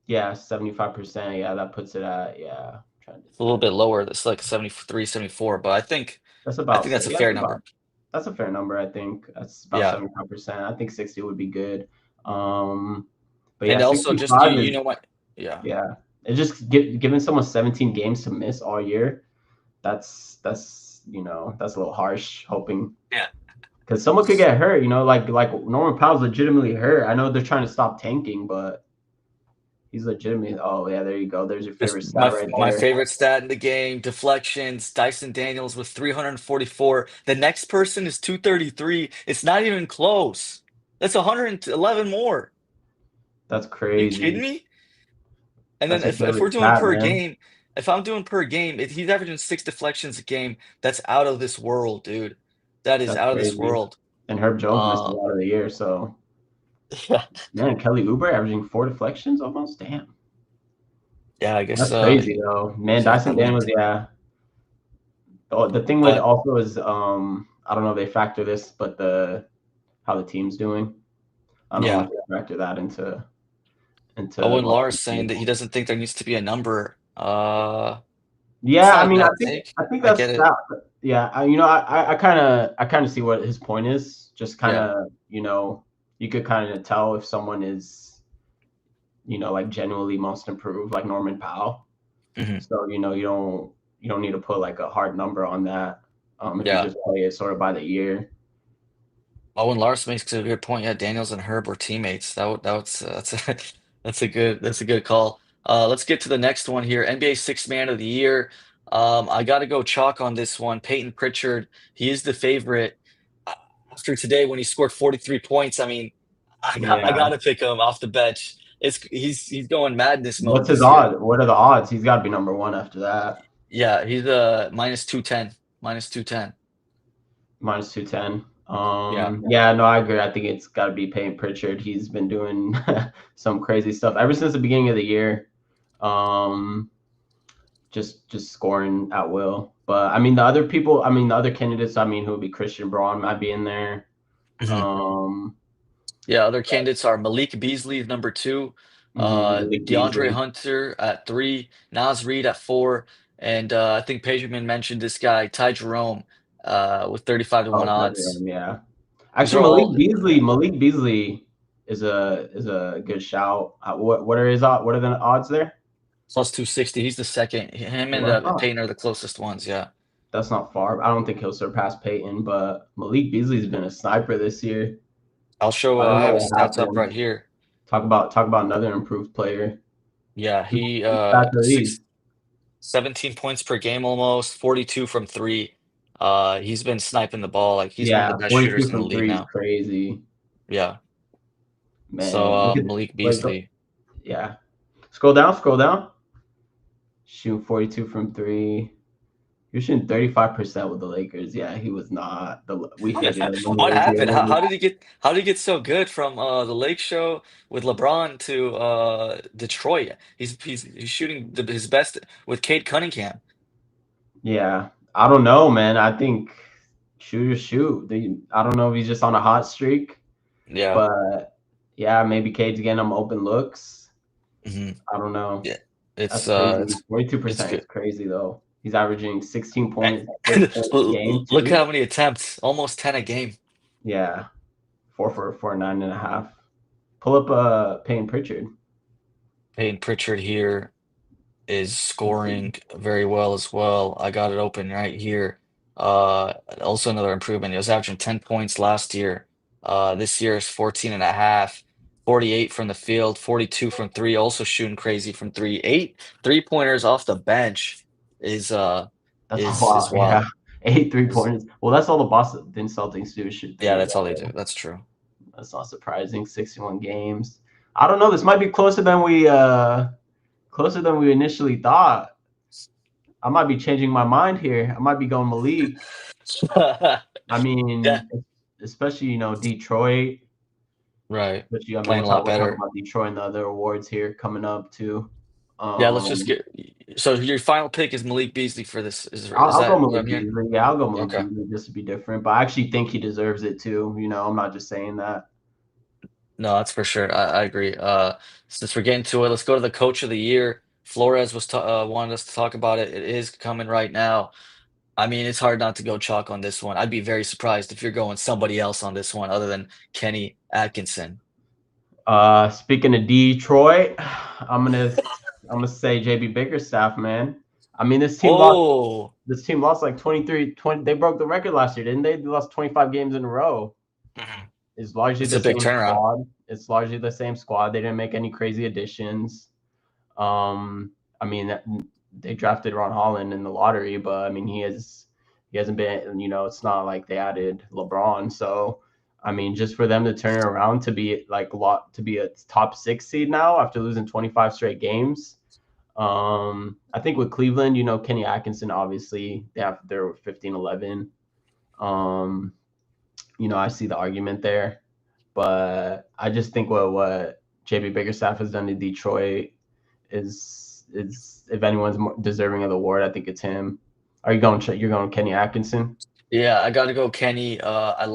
Yeah, 75%. Yeah, that puts it at, yeah. I'm trying to It's a little bit lower. That's like 73, 74. But That's I about think that's a yeah, fair number. that's a fair number, I think. That's about Yeah. 75%. I think 60 would be good. But yeah, And also just 65 you is know what? Yeah. yeah. It's just giving someone 17 games to miss all year. That's a little harsh. Hoping Yeah. because someone could get hurt. Like Norman Powell's legitimately hurt. I know they're trying to stop tanking, but he's legitimately. Oh yeah, there you go. There's your This favorite stat my right my there. favorite stat in the game, deflections, Dyson Daniels with 344. The next person is 233. It's not even close. That's 111 more. That's You kidding crazy. me? And then That's your if we're favorite doing stat, per man. game, if I'm doing per game, he's averaging 6 deflections a game. That's out of this world, dude. That is That's out of this crazy. world. And Herb Jones missed a Uh, lot of the year, so yeah, man, Kelly Oubre averaging 4 deflections almost. Damn, yeah. I guess that's crazy though. Man, he's Dyson got Daniels, linked, yeah. The thing with but also is I don't know if they factor this, but the how the team's doing. I don't know yeah. if they factor that into Owen most Lars saying that he people. doesn't think there needs to be a number. It's Yeah, I not a mean, I bad think take. I think I get that's it. that. Yeah, I kind of see what his point is. Just kind Yeah. of you could kind of tell if someone is like genuinely most improved, like Norman Powell. Hmm. So you don't need to put like a hard number on that. If you Yeah. just play it sort of by the year. Owen Lars makes a good point. Yeah, Daniels and Herb were teammates. That's a that's a good call. Let's get to the next one here. NBA Sixth Man of the Year. I got to go chalk on this one. Peyton Pritchard. He is the favorite. Uh, After today, when he scored 43 points, I mean, I Yeah. got to pick him off the bench. He's going madness mode What's his this year. odds? What are the odds? He's got to be number one after that. Yeah, he's minus 210. Minus 210. minus 210. Yeah. Yeah, no, I agree. I think it's got to be Payne Pritchard. He's been doing some crazy stuff ever since the beginning of the year. Um, just scoring at will. But I mean, the other people, I mean, the other candidates, I mean, who would be Christian Braun might be in there. Mhm. Um, Yeah, other candidates are Malik Beasley, number two, Malik DeAndre Beasley. Hunter at three, Nas Reed at four, and I think Pagerman mentioned this guy, Ty Jerome, with 35 to 1 Oh, odds. Tyler, yeah. These are Actually, all, yeah, Malik Beasley is a good shout. What are his what are the odds there? plus 260. He's the second. Him and Well, Payne are the closest ones. Yeah. that's not far. I don't think he'll surpass Peyton, but Malik Beasley's been a sniper this year. I'll show, I don't I know have his what stats up right happened. here. Talk about another improved player. Yeah, he Whose stats are these? 17 points per game almost, 42 from three. He's been sniping the ball. Like he's one of the Yeah, best 42 shooters in the from league three is now. crazy. Yeah. So Man, look at Malik wait, go, Beasley. yeah. Scroll down. Shoot 42 from three. You're shooting 35% with the Lakers. Yeah, he was not. We hated him when he What was here. happened? How did he get so good from the Lake Show with LeBron to Detroit? He's shooting his best with Cade Cunningham. Yeah, I don't know, man. I think shooters shoot. I don't know if he's just on a hot streak, Yeah. but yeah, maybe Cade's getting him open looks. Hmm. I don't know. Yeah. That's crazy. It's 42% is good. crazy though. He's averaging 16 And points, 6 points a game look too. how many attempts, almost 10 a game. Yeah, 4 for 9.5. Pull up Payne Pritchard. Peyton Pritchard here is Let's see. scoring very well as well. I got it open right here. Also another improvement. He was averaging 10 points last year. This year is 14 and a half, 48 from the field, 42 from three, also shooting crazy from three. Eight three-pointers off the bench is That's a lot. is Yeah, wild. eight three Is pointers. Well, that's all the Boston Celtics do is shoot Yeah, threes. that's all they do. That's true. That's not surprising. 61 games. I don't know. This might be closer than we initially thought. I might be changing my mind here. I might be going Malik. I Yeah, mean, especially Detroit. right. Especially, I mean, Playing a lot we'll talk better. about Detroit and the other awards here coming up too. Yeah, let's just Um, get. So your final pick is Malik Beasley for this. Is I'll go that what I'm Malik hearing? Beasley. Yeah, I'll go Malik Okay. Beasley just to be different. But I actually think he deserves it too. I'm not just saying that. No, that's for sure. I agree. Since we're getting to it, let's go to the coach of the year. Flores wanted us to talk about it. It is coming right now. I mean, it's hard not to go chalk on this one. I'd be very surprised if you're going somebody else on this one other than Kenny Atkinson. Speaking of Detroit, I'm gonna I'm gonna say JB Bickerstaff, man. I mean, Oh, this team lost like 20. They broke the record last year, didn't they? They lost 25 games in a row. mhm. It's largely It's the a big same turnaround. squad. It's largely the same squad. They didn't make any crazy additions. I mean, they drafted Ron Holland in the lottery, but I mean, he hasn't been. It's not like they added LeBron. So, I mean, just for them to turn it around to be to be a top 6 seed now after losing 25 straight games. I think with Cleveland, Kenny Atkinson, obviously they're 15-11. Um, I see the argument there, but I just think what JB Biggerstaff has done to Detroit is if anyone's more deserving of the award, I think it's him. Are you going? You're going Kenny Atkinson? Yeah, I got to go Kenny. I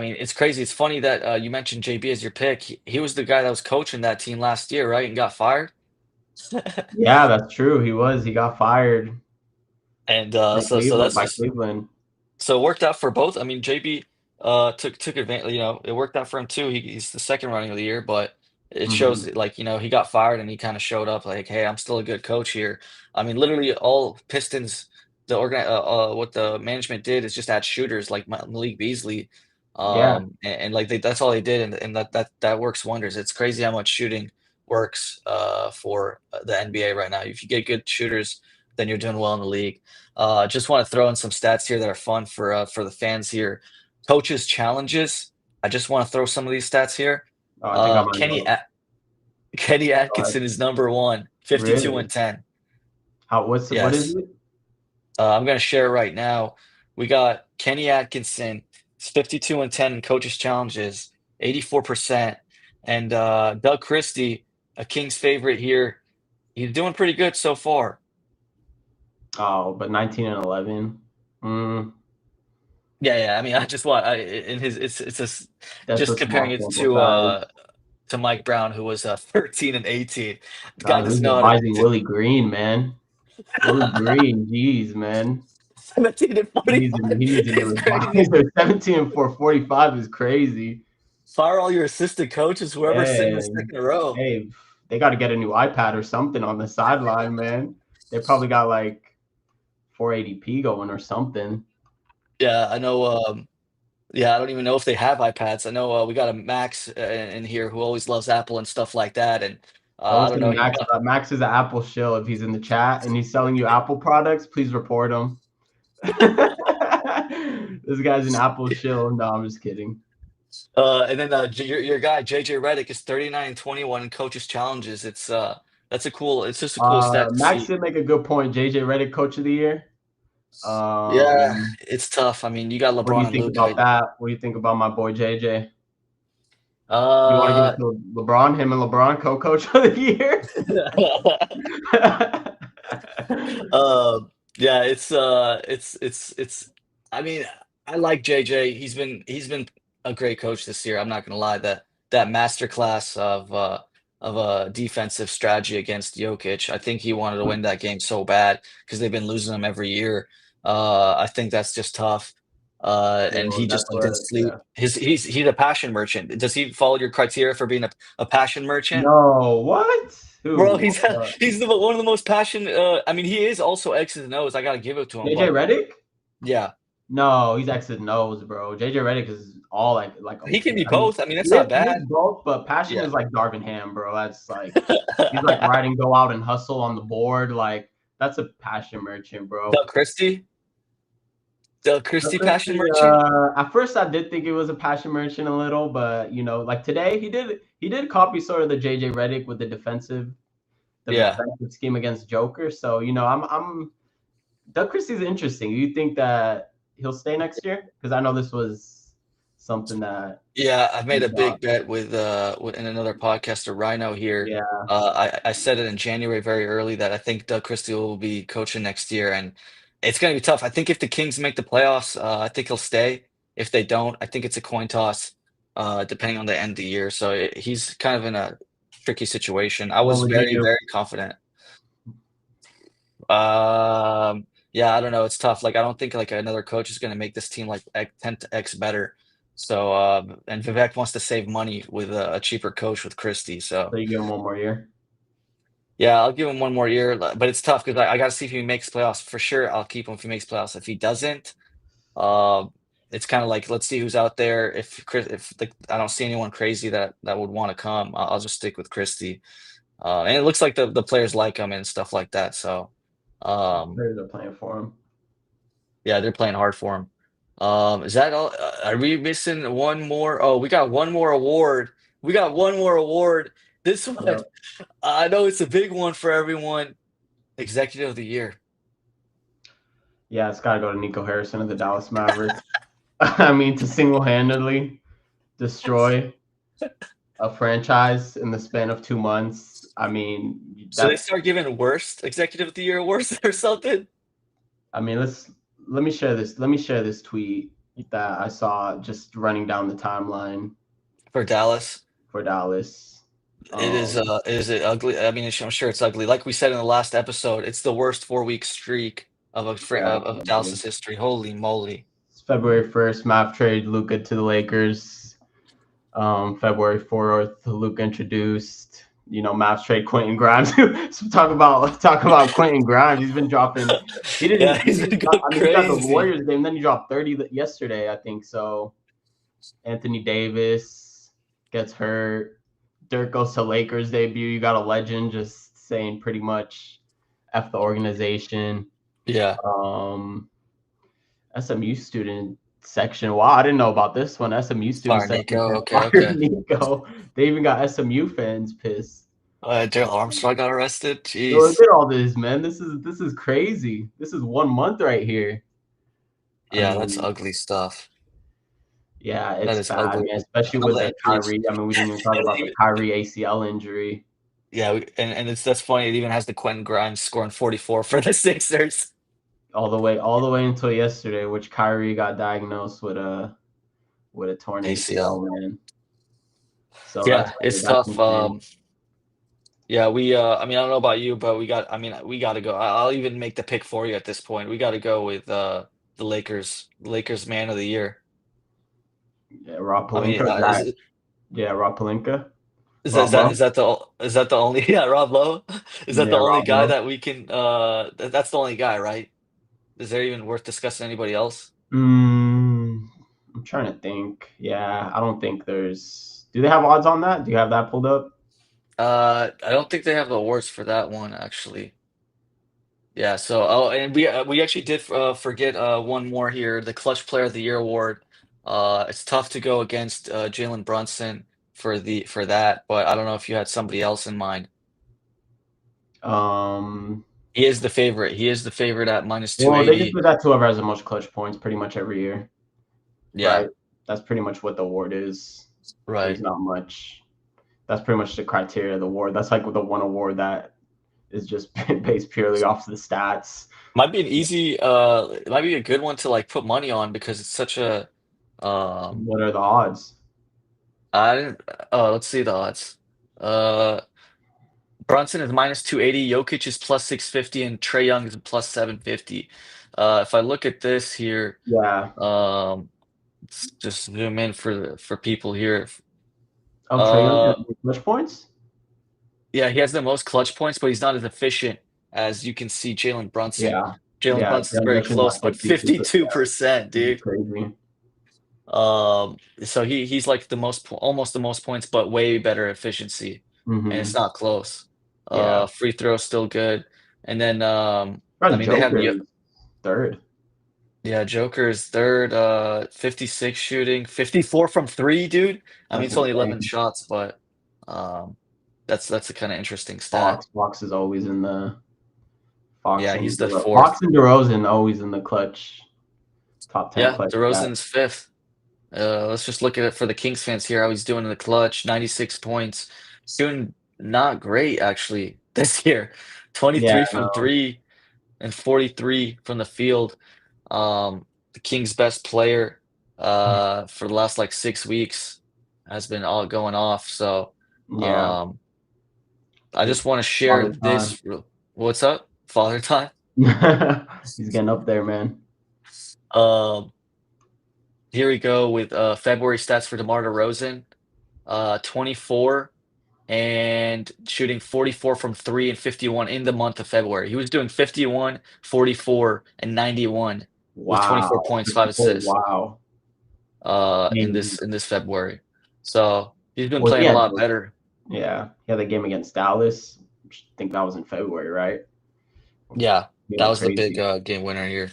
mean, it's crazy. It's funny that you mentioned JB as your pick. He was the guy that was coaching that team last year, right? And got fired. Yeah, that's true. He was. He got fired And from so Cleveland that's by just Cleveland. so it worked out for both. I mean, JB took advantage, it worked out for him too. He's the second running of the year, but it shows Mm-hmm. that, like, he got fired and he kind of showed up like, hey, I'm still a good coach here. I mean, literally all Pistons, what the management did is just add shooters like Malik Beasley. Yeah. And like that's all they did, and that works wonders. It's crazy how much shooting works for the NBA right now. If you get good shooters, then you're doing well in the league. Just want to throw in some stats here that are fun for the fans here. Coaches challenges. I just want to throw some of these stats here. Oh, I think I might Kenny know. Kenny Uh, Atkinson is number one, 52 really? and 10. What is Yes. it? I'm gonna share it right now. We got Kenny Atkinson. It's 52-10 in coaches challenges, 84%. And Doug Christie, a Kings favorite here. He's doing pretty good so far. Oh, but 19 and 11. Mm, Yeah, yeah. I mean, I just want in his it's just that's a comparing small it sample size. to Mike Brown, who was 13 and 18. The guy God, doesn't who's know how to advising Willie Green, man? Willie Green, jeez, man. 17 and He 45 needs a is new crazy. advisor. 17 and 445 is crazy. Fire all your assistant coaches, whoever's sitting in the And second row. hey, they got to get a new iPad or something on the sideline, man. They probably got like 480p going or something. Yeah, I know. Yeah, I don't even know if they have iPads. I know we got a Max in here who always loves Apple and stuff like that. And Oh, I don't listen to know. He Max. Max is an Apple shill. If he's in the chat and he's selling you Apple products, please report him. This guy's an Apple shill. No, I'm just kidding. and then your guy JJ Redick is 39-21 in coaches challenges. That's a cool. It's just a cool stat to Max see. did make a good point. JJ Redick, coach of the year. Yeah, Um, it's tough. I mean, you got what do LeBron you and think about Luka. that? What do you think about my boy JJ? You want to give Uh, it to LeBron? Him and LeBron co-coach of the year? uh, yeah, it's. I mean, I like JJ. He's been a great coach this year. I'm not gonna lie. That masterclass of a defensive strategy against Jokic. I think he wanted to win that game so bad because they've been losing them every year. I think that's just tough. And Well, he that's just like didn't what. sleep. Yeah. He's a passion merchant. Does he follow your criteria for being a passion merchant? No, what? Bro, Who? he's one of the most passionate. I mean, he is also X's and O's. I gotta give it to him, JJ but Redick? yeah, No, he's X's and O's, bro. JJ Redick is all like he can okay. be I mean, both. I mean, that's not he is bad. both, but passion Yeah. is like Darvin Ham, bro. That's like he's like riding, go out and hustle on the board. Like that's a passion merchant, bro. Doug Christie, Doug Christie, passion Christie, merchant. at first I did think it was a passion merchant a little, but like today he did copy sort of the JJ Redick with the Yeah, defensive scheme against Joker. So I'm Doug Christie's interesting. Do you think that he'll stay next year? Because I know this was something that yeah. I've made you a thought. big bet in another podcaster, Rhino here. Yeah, I said it in January very early that I think Doug Christie will be coaching next year, and it's gonna be tough. I think if the Kings make the playoffs, I think he'll stay. If they don't, I think it's a coin toss, depending on the end of the year. So he's kind of in a tricky situation. I what was would he very, do? very confident. Yeah, I don't know. It's tough. Like, I don't think like another coach is going to make this team like 10x better. So, and Vivek wants to save money with a cheaper coach with Christie. So So, you give him one more year? yeah, I'll give him one more year, but it's tough because I got to see if he makes playoffs for sure. I'll keep him if he makes playoffs. If he doesn't, uh, it's kind of like let's see who's out there. If like I don't see anyone crazy that would want to come, I'll just stick with Christie. And it looks like the players like him and stuff like that. So, um, Players are playing for him. yeah, they're playing hard for him. Is that all? Are we missing one more? Oh, we got one more award. We got one more award. This one, Yep. I know it's a big one for everyone. Executive of the Year. Yeah, it's got to go to Nico Harrison of the Dallas Mavericks. I mean, to single-handedly destroy a franchise in the span of 2 months. I mean, So they that's. start giving worst Executive of the Year awards or something I mean, let me share this. Let me share this tweet that I saw just running down the timeline for Dallas. for Dallas. It is. Is it ugly? I mean, I'm sure it's ugly. Like we said in the last episode, it's the worst 4 week streak Yeah, of Dallas's history. Holy moly! it's February 1st, Mav trade Luca to the Lakers. February 4th, Luca introduced. Mavs trade Quentin Grimes. So talk about Quentin Grimes. He's been dropping. He Yeah, didn't. he's been going I mean, he got the crazy. Warriors game. Then he dropped 30 yesterday, I think. So Anthony Davis gets hurt. Dirk goes to Lakers debut. You got a legend just saying pretty much F the organization. Yeah. Um, SMU student section. Wow, I didn't know about this one. SMU student Fire section Nico. said Okay, fire okay. Nico. They even got SMU fans pissed. Daryl Armstrong got arrested. So look Jeez. at all this, man. This is crazy. This is 1 month right here. I Yeah, that's mean, ugly stuff. yeah, That it's is bad, ugly. man. Especially Some of with the the injuries. Kyrie. I mean, we didn't even talk It about the even, Kyrie ACL injury yeah, and that's funny. It even has the Quentin Grimes scoring 44 for the Sixers. all the way until yesterday, which Kyrie got diagnosed with a torn ACL, ACL. man. So Yeah, it's that's tough. insane. Yeah, I mean, I don't know about you, but I mean, we got to go. I'll even make the pick for you at this point. We got to go with the Lakers. Lakers man of the year. Yeah, Rob I mean, Pelinka. Yeah, Rob Pelinka. Rob Lowe. is that the only yeah, Rob Lowe? Is that the Yeah, only Rob guy Lowe. that we can that's the only guy, right? Is there even worth discussing anybody else? Mm, I'm trying to think. Yeah, I don't think there's. Do they have odds on that? Do you have that pulled up? I don't think they have the awards for that one actually. Yeah, so and we actually did forget one more here, the Clutch Player of the Year award. It's tough to go against Jalen Brunson for that, but I don't know if you had somebody else in mind. Um, He is the favorite. He is the favorite at minus well, they just 280. do that to whoever has the most clutch points pretty much every year, Yeah, right? That's pretty much what the award is. There's right. not much. That's pretty much the criteria of the award. That's like the one award that is just based purely off the stats. Might be an easy it might be a good one to like put money on because it's such a um What are the odds? I didn't let's see the odds. Uh Brunson is minus 280, Jokic is plus 650, and Trey Young is plus 750. If I look at this here, Yeah. let's just zoom in for people here. Oh, Trey Young Uh, has clutch points. yeah, he has the most clutch points, but he's not as efficient as you can see Jalen Brunson. Yeah. Jalen Yeah. Brunson's very Transition's close, like but 52%. 52%, Which is dude. crazy. So he's like almost the most points, but way better efficiency, and it's Hmm. not close. Yeah. Free throw still good, and then I That's mean they have Joker's third. yeah, Joker's third, 56 shooting, 54 from three, dude. I mean That's it's only 11 insane. shots, but um that's a kind of interesting stat. Fox is always in the Fox Yeah, and he's the DeRozan. Fox fourth. and DeRozan always in the clutch, top 10 Yeah, clutch stats. DeRozan's fifth. Let's just look at it for the Kings fans here, how he's doing in the clutch. 96 points. He's doing not great, actually, this year. Yeah, 23 from no. three and 43 from the field. The Kings' best player for the last like 6 weeks has been all going off. So Yeah, um, I just it's want to share father time. this. What's up? Father time? He's getting up there, man. Um, Here we go with February stats for DeMar DeRozan. 24 and shooting 44 from three and 51 in the month of February. He was doing 51, 44, and 91 with 24 Wow. points, five 54. assists Wow. I mean, in this February. So he's been was he playing a had lot better. yeah, he had the game against Dallas. I think that was in February, right? Yeah, He that went was the big crazy. game winner here.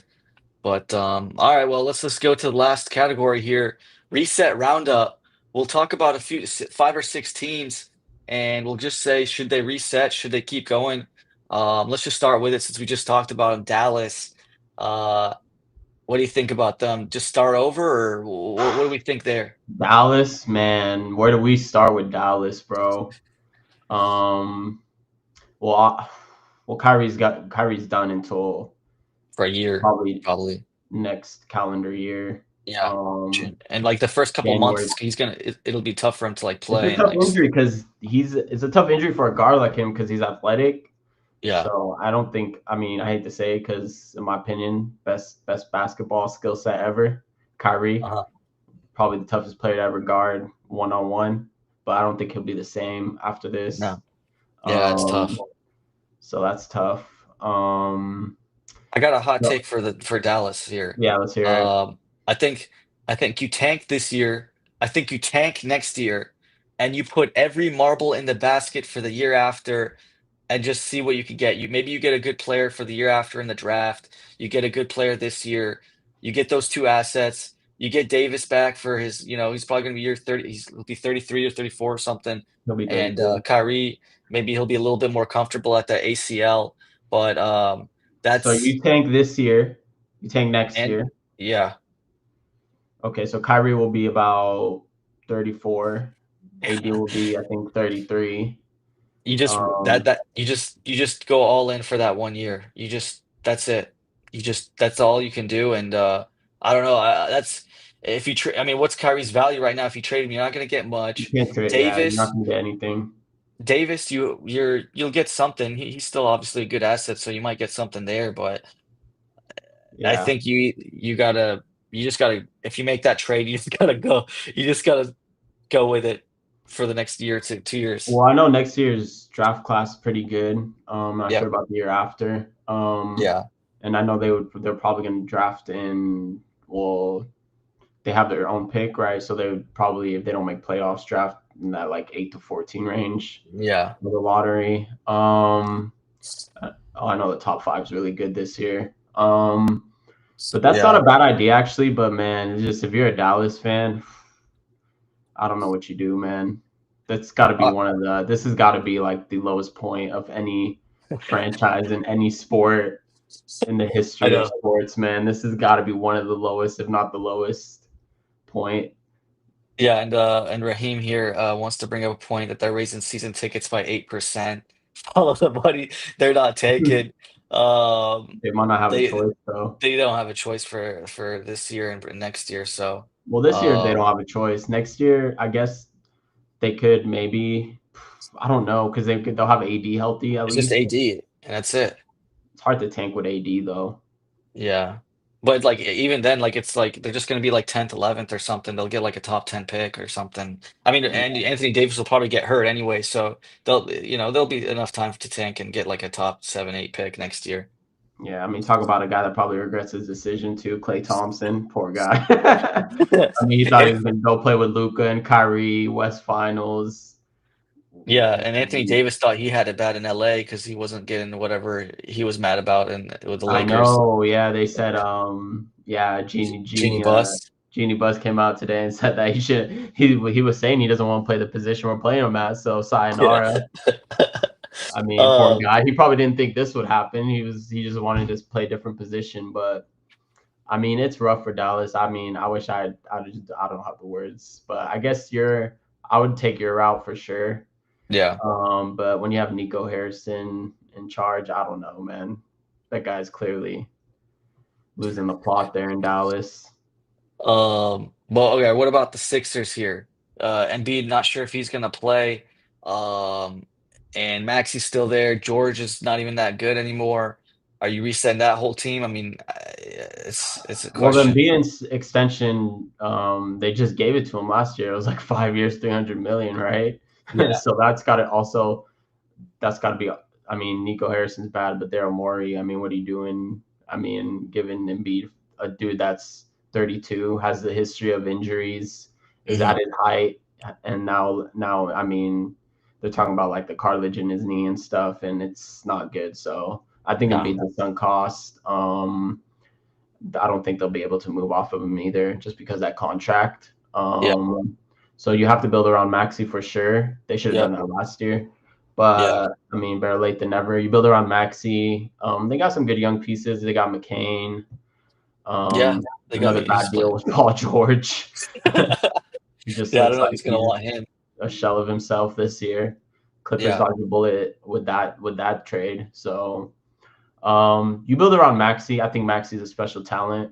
But all right, well, let's just go to the last category here. Reset roundup. We'll talk about a few 5 or 6 teams, and we'll just say should they reset? Should they keep going? Let's just start with it since we just talked about them. Dallas. Uh, what do you think about them? Just start over, or what do we think there Dallas, man, where do we start with Dallas, bro? Um, well, Kyrie's done until for a year? probably Probably. next calendar year. Yeah. Um, And like the first couple January. months, it'll be tough for him to like It's a play and tough like injury because it's a tough injury for a guard like him because he's athletic. yeah. So I don't think. I mean, I hate to say because in my opinion, best basketball skill set ever. Kyrie, Uh-huh. probably the toughest player to ever guard 1-on-1. But I don't think he'll be the same after this. No. Yeah, it's Um, tough. so that's tough. I got a hot No, take for Dallas here. yeah, let's hear it. Um, I think I think you tank this year. I think you tank next year, and you put every marble in the basket for the year after, and just see what you can get. You get a good player for the year after in the draft. You get a good player this year. You get those two assets. You get Davis back for his. He's probably going to be year 30. He'll be 33 or 34 or something. He'll be And 33. Kyrie, maybe he'll be a little bit more comfortable at the ACL. But So that's you tank this year. You tank next and year. Yeah. Okay, so Kyrie will be about 34. AD will be, I think, 33. You just Um, you just go all in for that 1 year. You just that's it. You just that's all you can do. And I don't know. That's if you I mean, what's Kyrie's value right now? If you trade him, you're not going to get you much. can't trade. Yeah, you're not Davis, gonna get anything. Davis, you'll get something. He's still obviously a good asset, so you might get something there. But I Yeah. think you just gotta if you make that trade, you just gotta go. You just gotta go with it for the next year to 2 years. Well, I know next year's draft class is pretty good. Not sure Yep. about the year after. Yeah. And I know they're probably going to draft in. Well, they have their own pick, right? So they would probably, if they don't make playoffs, draft in that like 8 to 14 range Yeah. for the lottery. I know the top five is really good this year. But that's not Yeah. a bad idea actually. But man, it's just if you're a Dallas fan, I don't know what you do, man. That's got to be Uh, one of the. This has got to be like the lowest point of any franchise in any sport in the I history of know. sports, man. This has got to be one of the lowest, if not the lowest point. Yeah, and Raheem here wants to bring up a point that they're raising season tickets by 8%. Follow the money they're not taking. Um, They might not have a they choice though. they don't have a choice for this year and next year. So, Well, this year they don't um, have a choice. Next year, I guess they could maybe. I don't know because they'll have AD healthy at it's just least. AD and that's it. It's hard to tank with AD though. Yeah. But like even then, like it's like they're just gonna be like 10th, 11th or something. They'll get like a top 10 pick or something. I mean, and Anthony Davis will probably get hurt anyway, so there'll be enough time to tank and get like a top 7, 8 pick next year. Yeah, I mean, talk about a guy that probably regrets his decision too. Klay Thompson, poor guy. I mean, he thought he And was going to go play with Luca and Kyrie, West Finals. yeah, and Anthony Davis thought he had it bad in LA because he wasn't getting whatever he was mad about and with the I Lakers. know. Yeah, they said, yeah, Genie Bus. Jeannie Buss came out today and said that he should. He was saying he doesn't want to play the position we're playing him at. So Yeah. sayonara. I mean, poor Um, guy. He probably didn't think this would happen. He just wanted to play a different position, but I mean, it's rough for Dallas. I mean, I wish I don't have the words, but I guess I would take your route for sure. yeah. But when you have Nico Harrison in charge, I don't know, man. That guy's clearly losing the plot there in Dallas. Well, okay, what about the Sixers here? Embiid, not sure if he's gonna play. Um, and Maxi's still there. George is not even that good anymore. Are you resetting that whole team? I mean, it's a Well, then question. Bean's extension, they just gave it to him last year. It was like 5 years, 300 million, right? Yeah. So that's got to be. I mean, Nico Harrison's bad, but Daryl Morey. I mean, what are you doing? I mean, giving Embiid a dude that's 32, has the history of injuries, is Hmm. at his height, and now I mean, they're talking about like the cartilage in his knee and stuff, and it's not good. So I think Yeah. Embiid's a sunk cost. I don't think they'll be able to move off of him either, just because of that contract. Yeah. So you have to build around Maxi for sure. They should have done Yep. that last year, Yeah. but I mean, better late than never. You build around Maxi. They got some good young pieces. They got McCain. Yeah. Um, They got Another me. bad He's deal playing. was Paul George. He just Yeah, I looks don't know if like he's gonna he's want him. a shell of himself this year. Clippers Yeah. dodged a bullet with that trade. So you build around Maxi. I think Maxi's a special talent.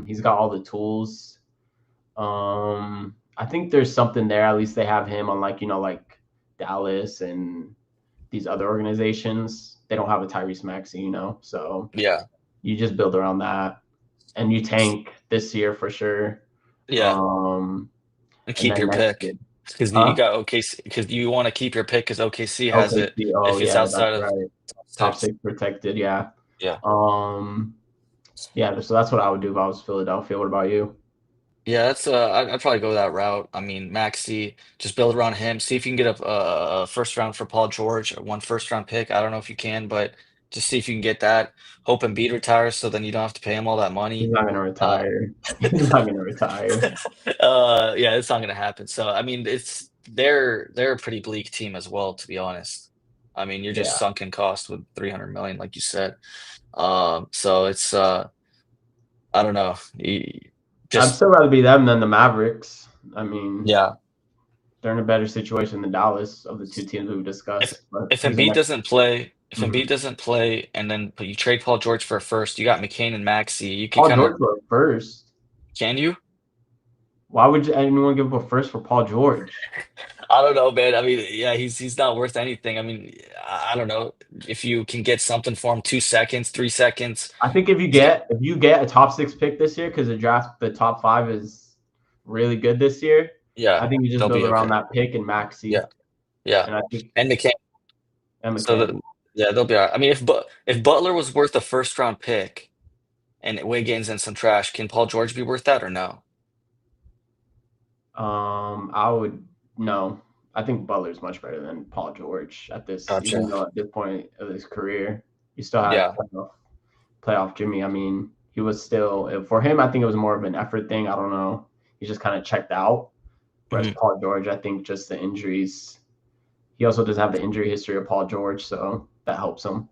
He's got all the tools. I think there's something there. At least they have him on like Dallas and these other organizations. They don't have a Tyrese Maxey. So Yeah. you just build around that, and you tank this year for sure. Yeah. Um, And and keep then your next year, pick because you huh? got OKC because you want to keep your pick because OKC has it OKC. Oh if it's yeah, that's outside of right. top Top six. six protected. Yeah. Yeah. Um, yeah. So that's what I would do if I was Philadelphia. What about you? Yeah, that's I'd probably go that route. I mean, Maxi, just build around him. See if you can get a first round for Paul George, or one first round pick. I don't know if you can, but just see if you can get that. Hope Embiid retires, so then you don't have to pay him all that He's money. not gonna Uh, retire. He's not gonna retire. yeah, it's not gonna happen. So I mean, they're a pretty bleak team as well, to be honest. I mean, you're just Yeah. sunken cost with 300 million, like you said. So it's I don't know. I'd Just still rather be them than the Mavericks. I mean, yeah. they're in a better situation than Dallas of the two teams we've If discussed. But if who's the Embiid next? doesn't play, if Mhm. Embiid doesn't play, and then but you trade Paul George for a first, you got McCain and Maxey. You could Paul kind of George for a first. can you? Why would anyone give up a first for Paul George? I don't know, man. I mean, yeah, he's not worth anything. I mean, I don't know if you can get something for him, 2 seconds, 3 seconds. I think He's got if you get a top six pick this year, because the top five is really good this year. I yeah, think you just they'll build be around okay. that pick and Yeah, Maxi, yeah, and I think and McCain. and So McCann. yeah, they'll be all right. I mean, if Butler was worth a first round pick and Wiggins and some trash, can Paul George be worth that or no? I would no. I think Butler's much better than Paul George at this, even Gotcha. though at this point of his career, he still has Yeah. playoff Jimmy. I mean, he was still for him. I think it was more of an effort thing. I don't know. He just kind of checked out. Whereas Mhm. Paul George, I think just the injuries. He also does have the injury history of Paul George, so that helps him.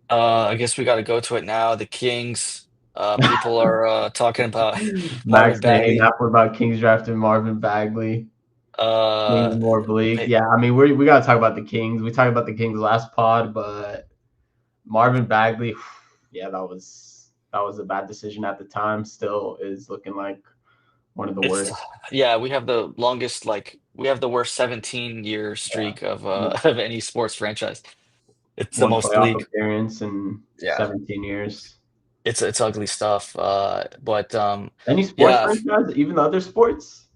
I guess we got to go to it now. The Kings. People are talking about Marvin Max saying Bagley. that about Kings drafted Marvin Bagley. Kings Uh, more bleak. they, Yeah, I mean we gotta talk about the Kings. We talked about the Kings last pod, but Marvin Bagley, yeah, that was a bad decision at the time. Still is looking like one of the it's worst. yeah. We have the longest we have the worst 17-year Yeah, streak of one of any sports franchise. It's the one most playoff league. appearance in Yeah, 17 years. it's ugly stuff. But Any sports yeah, franchise, even the other sports,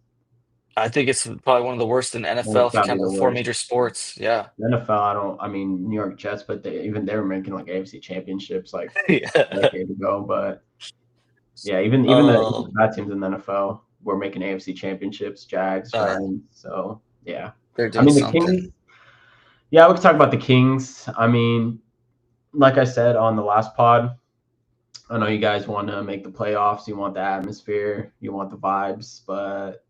I think it's probably one of the worst in well, NFL it's if you gotta be count the the four worst. major sports. Yeah. The NFL, I don't. I mean, New York Jets, but they were making like AFC championships like a Yeah. decade ago. But yeah, even the Um, bad teams in the NFL were making AFC championships, Jags, yeah, Giants. So yeah, they're I doing mean the something. Kings. Yeah, we can talk about the Kings. I mean, like I said on the last pod, I know you guys want to make the playoffs. You want the atmosphere. You want the vibes. But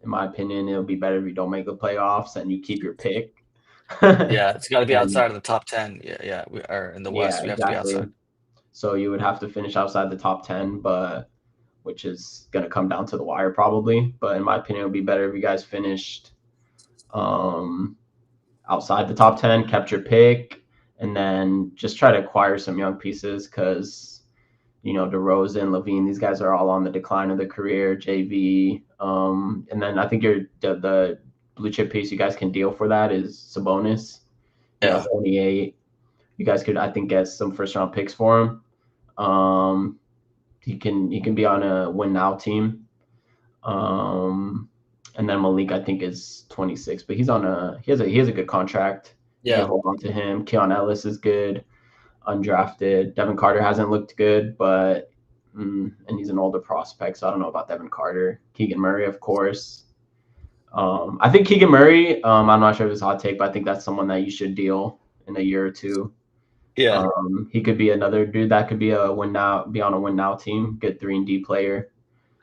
in my opinion, it'll be better if you don't make the playoffs and you keep your pick. Yeah, it's got to be and outside of the top 10. Yeah, yeah. We are in the yeah, West. We have to be exactly. outside. So you would have to finish outside the top 10, but which is going to come down to the wire probably. But in my opinion, it would be better if you guys finished um, outside the top 10, kept your pick, and then just try to acquire some young pieces because, you know, DeRozan, Levine, these guys are all on the decline of their career, JV. And then I think the blue chip piece you guys can deal for that is Sabonis, you know, Yeah, 28. You guys could, I think, get some first round picks for him. Um, he can be on a win now team. Um, and then Malik, I think, is 26, but he has a good contract. You can yeah, hold on to him. Keon Ellis is good, undrafted. Devin Carter hasn't looked good, but and he's an older prospect, so I don't know about Devin Carter. Keegan Murray, of course. I think Keegan Murray. I'm not sure if it's a hot take, but I think that's someone that you should deal in a year or two. yeah, He could be another dude that could be be on a win now team, good 3-and-D player.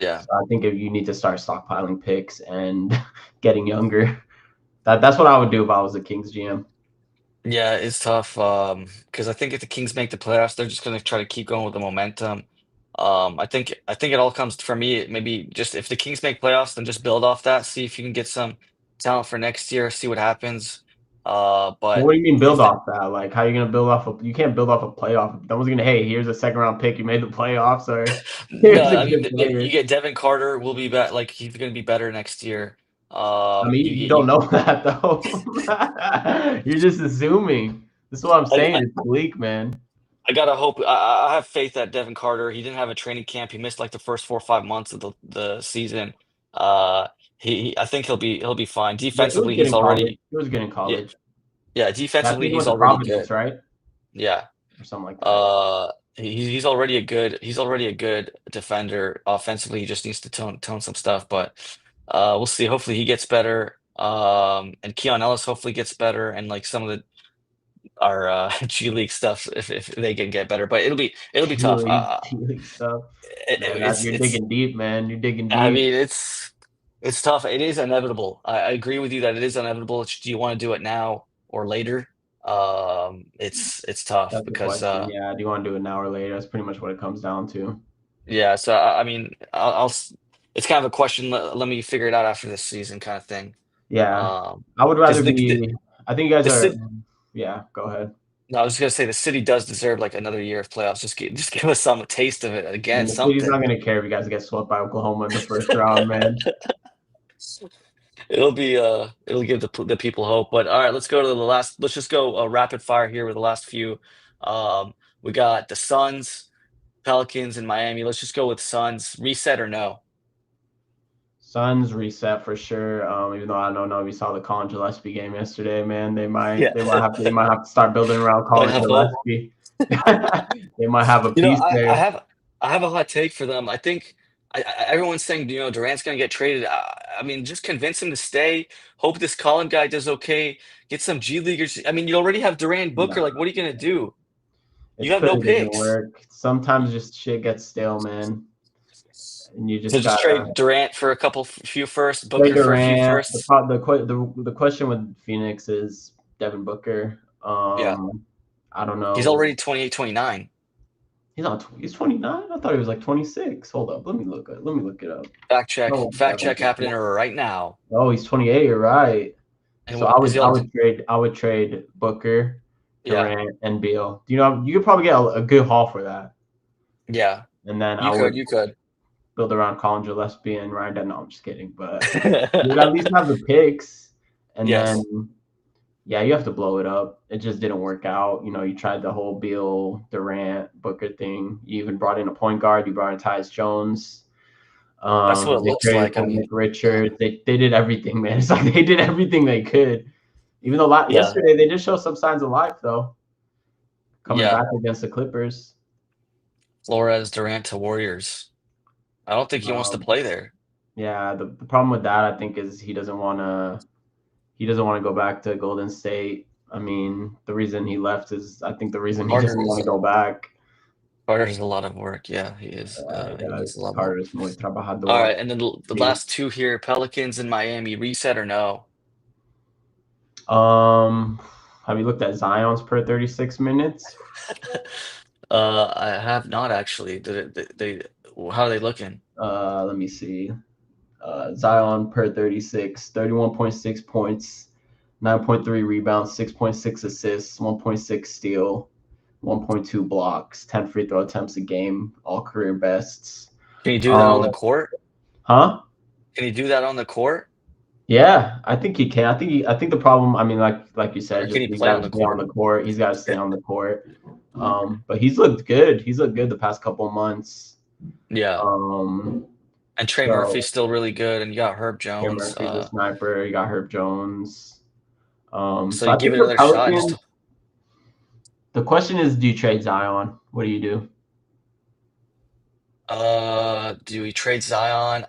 yeah. So I think if you need to start stockpiling picks and getting younger, that's what I would do if I was a Kings GM. Yeah, it's tough. Because I think if the Kings make the playoffs, they're just gonna try to keep going with the momentum. I think it all comes for me. Maybe just if the Kings make playoffs, then just build off that. See if you can get some talent for next year. See what happens. Well, But what do you mean build if off that? Like, how are you going to build off? You can't build off a playoff. No one's going to, hey, here's a second round pick. You made the playoffs, or no, here's a I mean good you player. get Devin Carter will be back. Like he's gonna be better next year. I mean, You you get don't you. know that though. You're just assuming. This is what I'm I, saying. It's bleak, man. I gotta hope. I have faith that Devin Carter. He didn't have a training camp. He missed like the first 4 or 5 months of the season. Uh, I think he'll be fine. But it was Defensively, good he's in college. already It was good in yeah college. yeah. I Defensively, think he he's went to already Providence, good. right, Yeah. or something like that. He's already a good defender. Offensively, he just needs to tone some stuff. But we'll see. Hopefully, he gets better. And Keon Ellis hopefully gets better, and like some of the our G League stuff if they can get better. But it'll be G tough. League, G League stuff. Man, you're It's digging deep, man. You're digging I deep. mean it's tough. It is inevitable. I agree with you that it is inevitable. Do you want to do it now or later? It's tough That's the because question. Yeah. Do you want to do it now or later? That's pretty much what it comes down to. Yeah, so I mean, it's kind of a question. Let me figure it out after this season, kind of thing. Yeah, Um, I would because rather be. I think you guys the are. city, Yeah, go ahead. no, I was just gonna say the city does deserve like another year of playoffs. Just give us some taste of it again, And the city's not something. gonna care if you guys get swept by Oklahoma in the first round, man. It'll give the people hope. But all right, let's go to the last. Let's just go rapid fire here with the last few. Um, we got the Suns, Pelicans, and Miami. Let's just go with Suns. Reset or no? Suns reset for sure. Even though I don't know if you saw the Colin Gillespie game yesterday, man, Yeah, they might have to start building around might Colin have hope. Gillespie. They might have a You know, piece there. I have a hot take for them. I think everyone's saying Durant's going to get traded. I mean, just convince him to stay. Hope this Colin guy does okay. Get some G leaguers. I mean, you already have Durant Booker. Like, Nah, what are you going to do? it You have no clearly doesn't picks. work. Sometimes just shit gets stale, man, and you So just just gotta trade Durant for a few first, trade Booker for a few Durant. firsts. The question with Phoenix is Devin Booker. Yeah, I don't he's know. already 28, 29. He's 29. I thought he was like 26. Hold up, let me look it up. Fact check. No, Fact Devin check happening Booker. right now. Oh, he's 28. You're right. And So is he all? I would trade Booker, Yeah, Durant, and Beal. You know, you could probably get a good haul for that. yeah. And then I You could, would you could. build around Colin Gillespie and Ryan Denton. No, I'm just kidding. But you would at least have the picks. And Yes, then, yeah, you have to blow it up. It just didn't work out. You know, you tried the whole Beal, Durant, Booker thing. You even brought in a point guard. You brought in Tyus Jones. that's what it They looks traded like. I for Nick mean, yeah, Richards. They did everything, man. It's like they did everything they could. Even though yeah, yesterday they did show some signs of life, though, coming yeah. back against the Clippers. Flores, Durant to Warriors. I don't think he wants to Um, play there. yeah, the problem with that I think is he doesn't want to go back to Golden State. I mean, the reason he left is I think the reason he Carter doesn't want is to go back. Carter is a lot of work. Yeah, he is. He needs a Guys, lot more. Carter is muy All trabajador. right, and then the Sí. last two here: Pelicans and Miami. Reset or no? Um, have you looked at Zion's per 36 minutes? I have not actually. How are they looking? Let me see. Zion per 36, 31.6 points, 9.3 rebounds, 6.6 assists, 1.6 steal, 1.2 blocks, 10 free throw attempts a game, all career bests. Can you do that on the Um, court? huh? Can you do that on the court, Yeah, I think he can. I think the problem. I mean, like you or said, can just he he's play got on to the stay on court? the court. He's got to stay on the court. But he's looked good. He's looked good the past couple of months. Yeah, Um, and Trey Murphy's so still really good, and you got Herb Trey Jones. Murphy's a sniper. You got Herb Jones. So So you I give think it the another shot. Pelicans. The question is, do you trade Zion? What do you do? Do we trade Zion?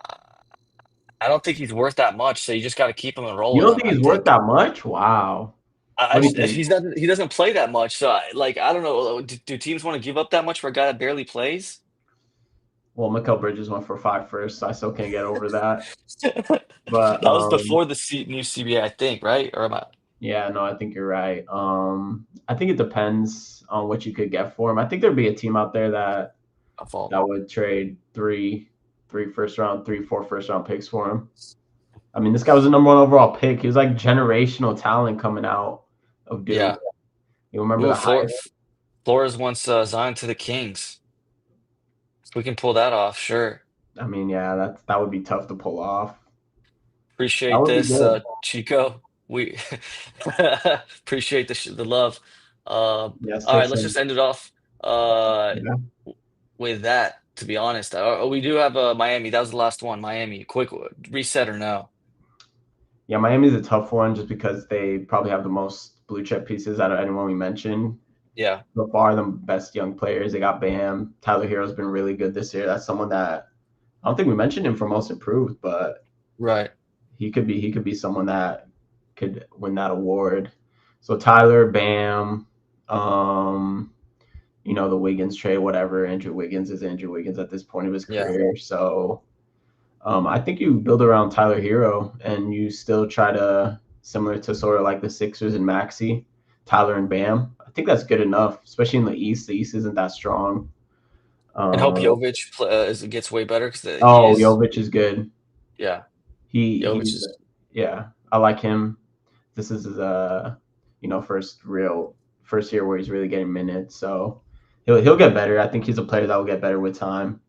I don't think he's worth that much, so you just got to keep him and roll You with don't him. think I he's worth think. that much? Wow. What do you think? He doesn't play that much, so I don't know. Do teams want to give up that much for a guy that barely plays? Well, Mikal Bridges went for five first, so I still can't get over that. That But was before the new CBA, I think, right? Or am I yeah, no, I think you're right. I think it depends on what you could get for him. I think there'd be a team out there a fault? that would trade three first round, three, four first round picks for him. I mean, this guy was the number one overall pick. He was like generational talent coming out of Duke. Yeah. You remember Ooh, the hype? Flores wants Zion to the Kings. If we can pull that off, sure. I mean, yeah, that would be tough to pull off. That Appreciate would be this, good. Chico. We appreciate the love. Yes, All sir. right, let's just end it off uh, Yeah. with that. To be honest, we do have Miami. That was the last one. Miami, quick reset or no? Yeah, Miami's a tough one just because they probably have the most blue chip pieces out of anyone we mentioned. Yeah, So far, the best young players. They got Bam. Tyler Hero's been really good this year. That's someone that I don't think we mentioned him for most improved, but right. he could be someone that could win that award. So Tyler, Bam, um, you know, the Wiggins trade, whatever. Andrew Wiggins is Andrew Wiggins at this point of his Yeah, career. So I think you build around Tyler Hero and you still try to similar to sort of like the Sixers and Maxi, Tyler and Bam. I think that's good enough, especially in the East. The East isn't that strong. And hope Um, Jovic gets way better because he oh, is. Jovic is good. Yeah, Jovic He's is. yeah, I like him. This is his first year where he's really getting minutes, so he'll get better. I think he's a player that will get better with time.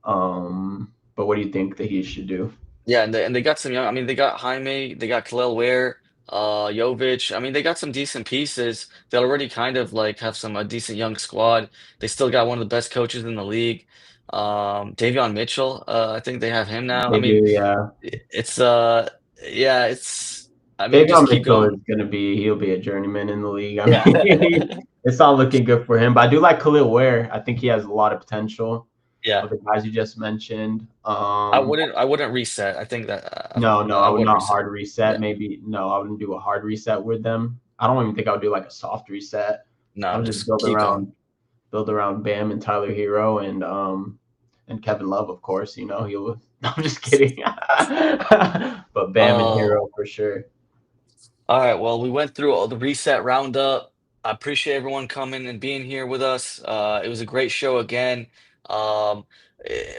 But what do you think that he should do? Yeah, and they got some young. I mean, they got Jaime, they got Khalil Ware, Jovic. I mean, they got some decent pieces. They already kind of like have some a decent young squad. They still got one of the best coaches in the league, Davion Mitchell. I think they have him now. I They mean, do, yeah. it's yeah, it's. I mean, just Davion keep Mitchell going. is he'll be a journeyman in the league. I Yeah. mean, it's not looking good for him. But I do like Khalil Ware. I think he has a lot of potential. Yeah. Of the guys you just mentioned. I wouldn't reset. I think that No, I I would wouldn't not reset. hard reset. Yeah. Maybe no, I wouldn't do a hard reset with them. I don't even think I would do like a soft reset. I No, would just just keep going. build around Bam and Tyler Hero and Kevin Love, of course. You know, he'll. I'm just kidding. But Bam and Oh. Hero for sure. All right, well, we went through all the reset roundup. I appreciate everyone coming and being here with us. It was a great show again.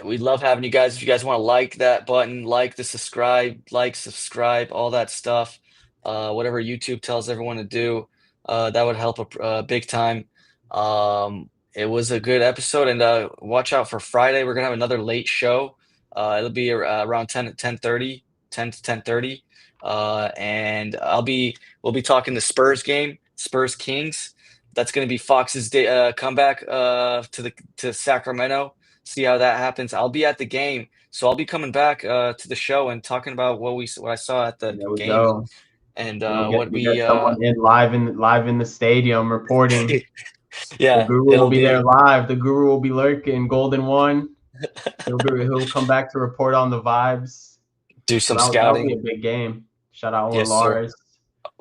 We love having you guys. If you guys want to like that button, like the subscribe, subscribe, all that stuff. Whatever YouTube tells everyone to do, that would help big time. It was a good episode, and watch out for Friday. We're gonna have another late show. It'll be around 10:30, 10 to 10:30. And we'll be talking the Spurs game, Spurs Kings. That's going to be Fox's comeback to Sacramento. See how that happens. I'll be at the game, so I'll be coming back to the show and talking about what I saw at the There we game go. and what We get we someone in live in the stadium reporting. The yeah, guru will it'll be there be live. The guru will be lurking. Golden one. He'll come back to report on the vibes. do So some that'll be a scouting. big game. Shout out Owen Yes, sir. Lars.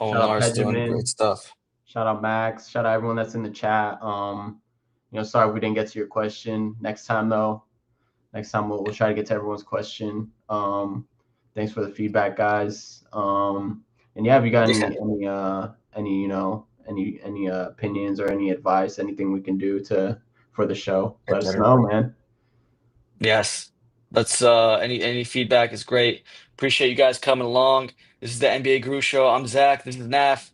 Shout out Onar's doing great Benjamin. stuff. Shout out Max. Shout out everyone that's in the chat. Sorry we didn't get to your question. Next time though, we'll try to get to everyone's question. Thanks for the feedback, guys. And yeah, if you got Yeah, any opinions or any advice, anything we can do to for the show, get let us better. know, man. Yes. That's any feedback is great. Appreciate you guys coming along. This is the NBA Guru Show. I'm Zach. This is Naf.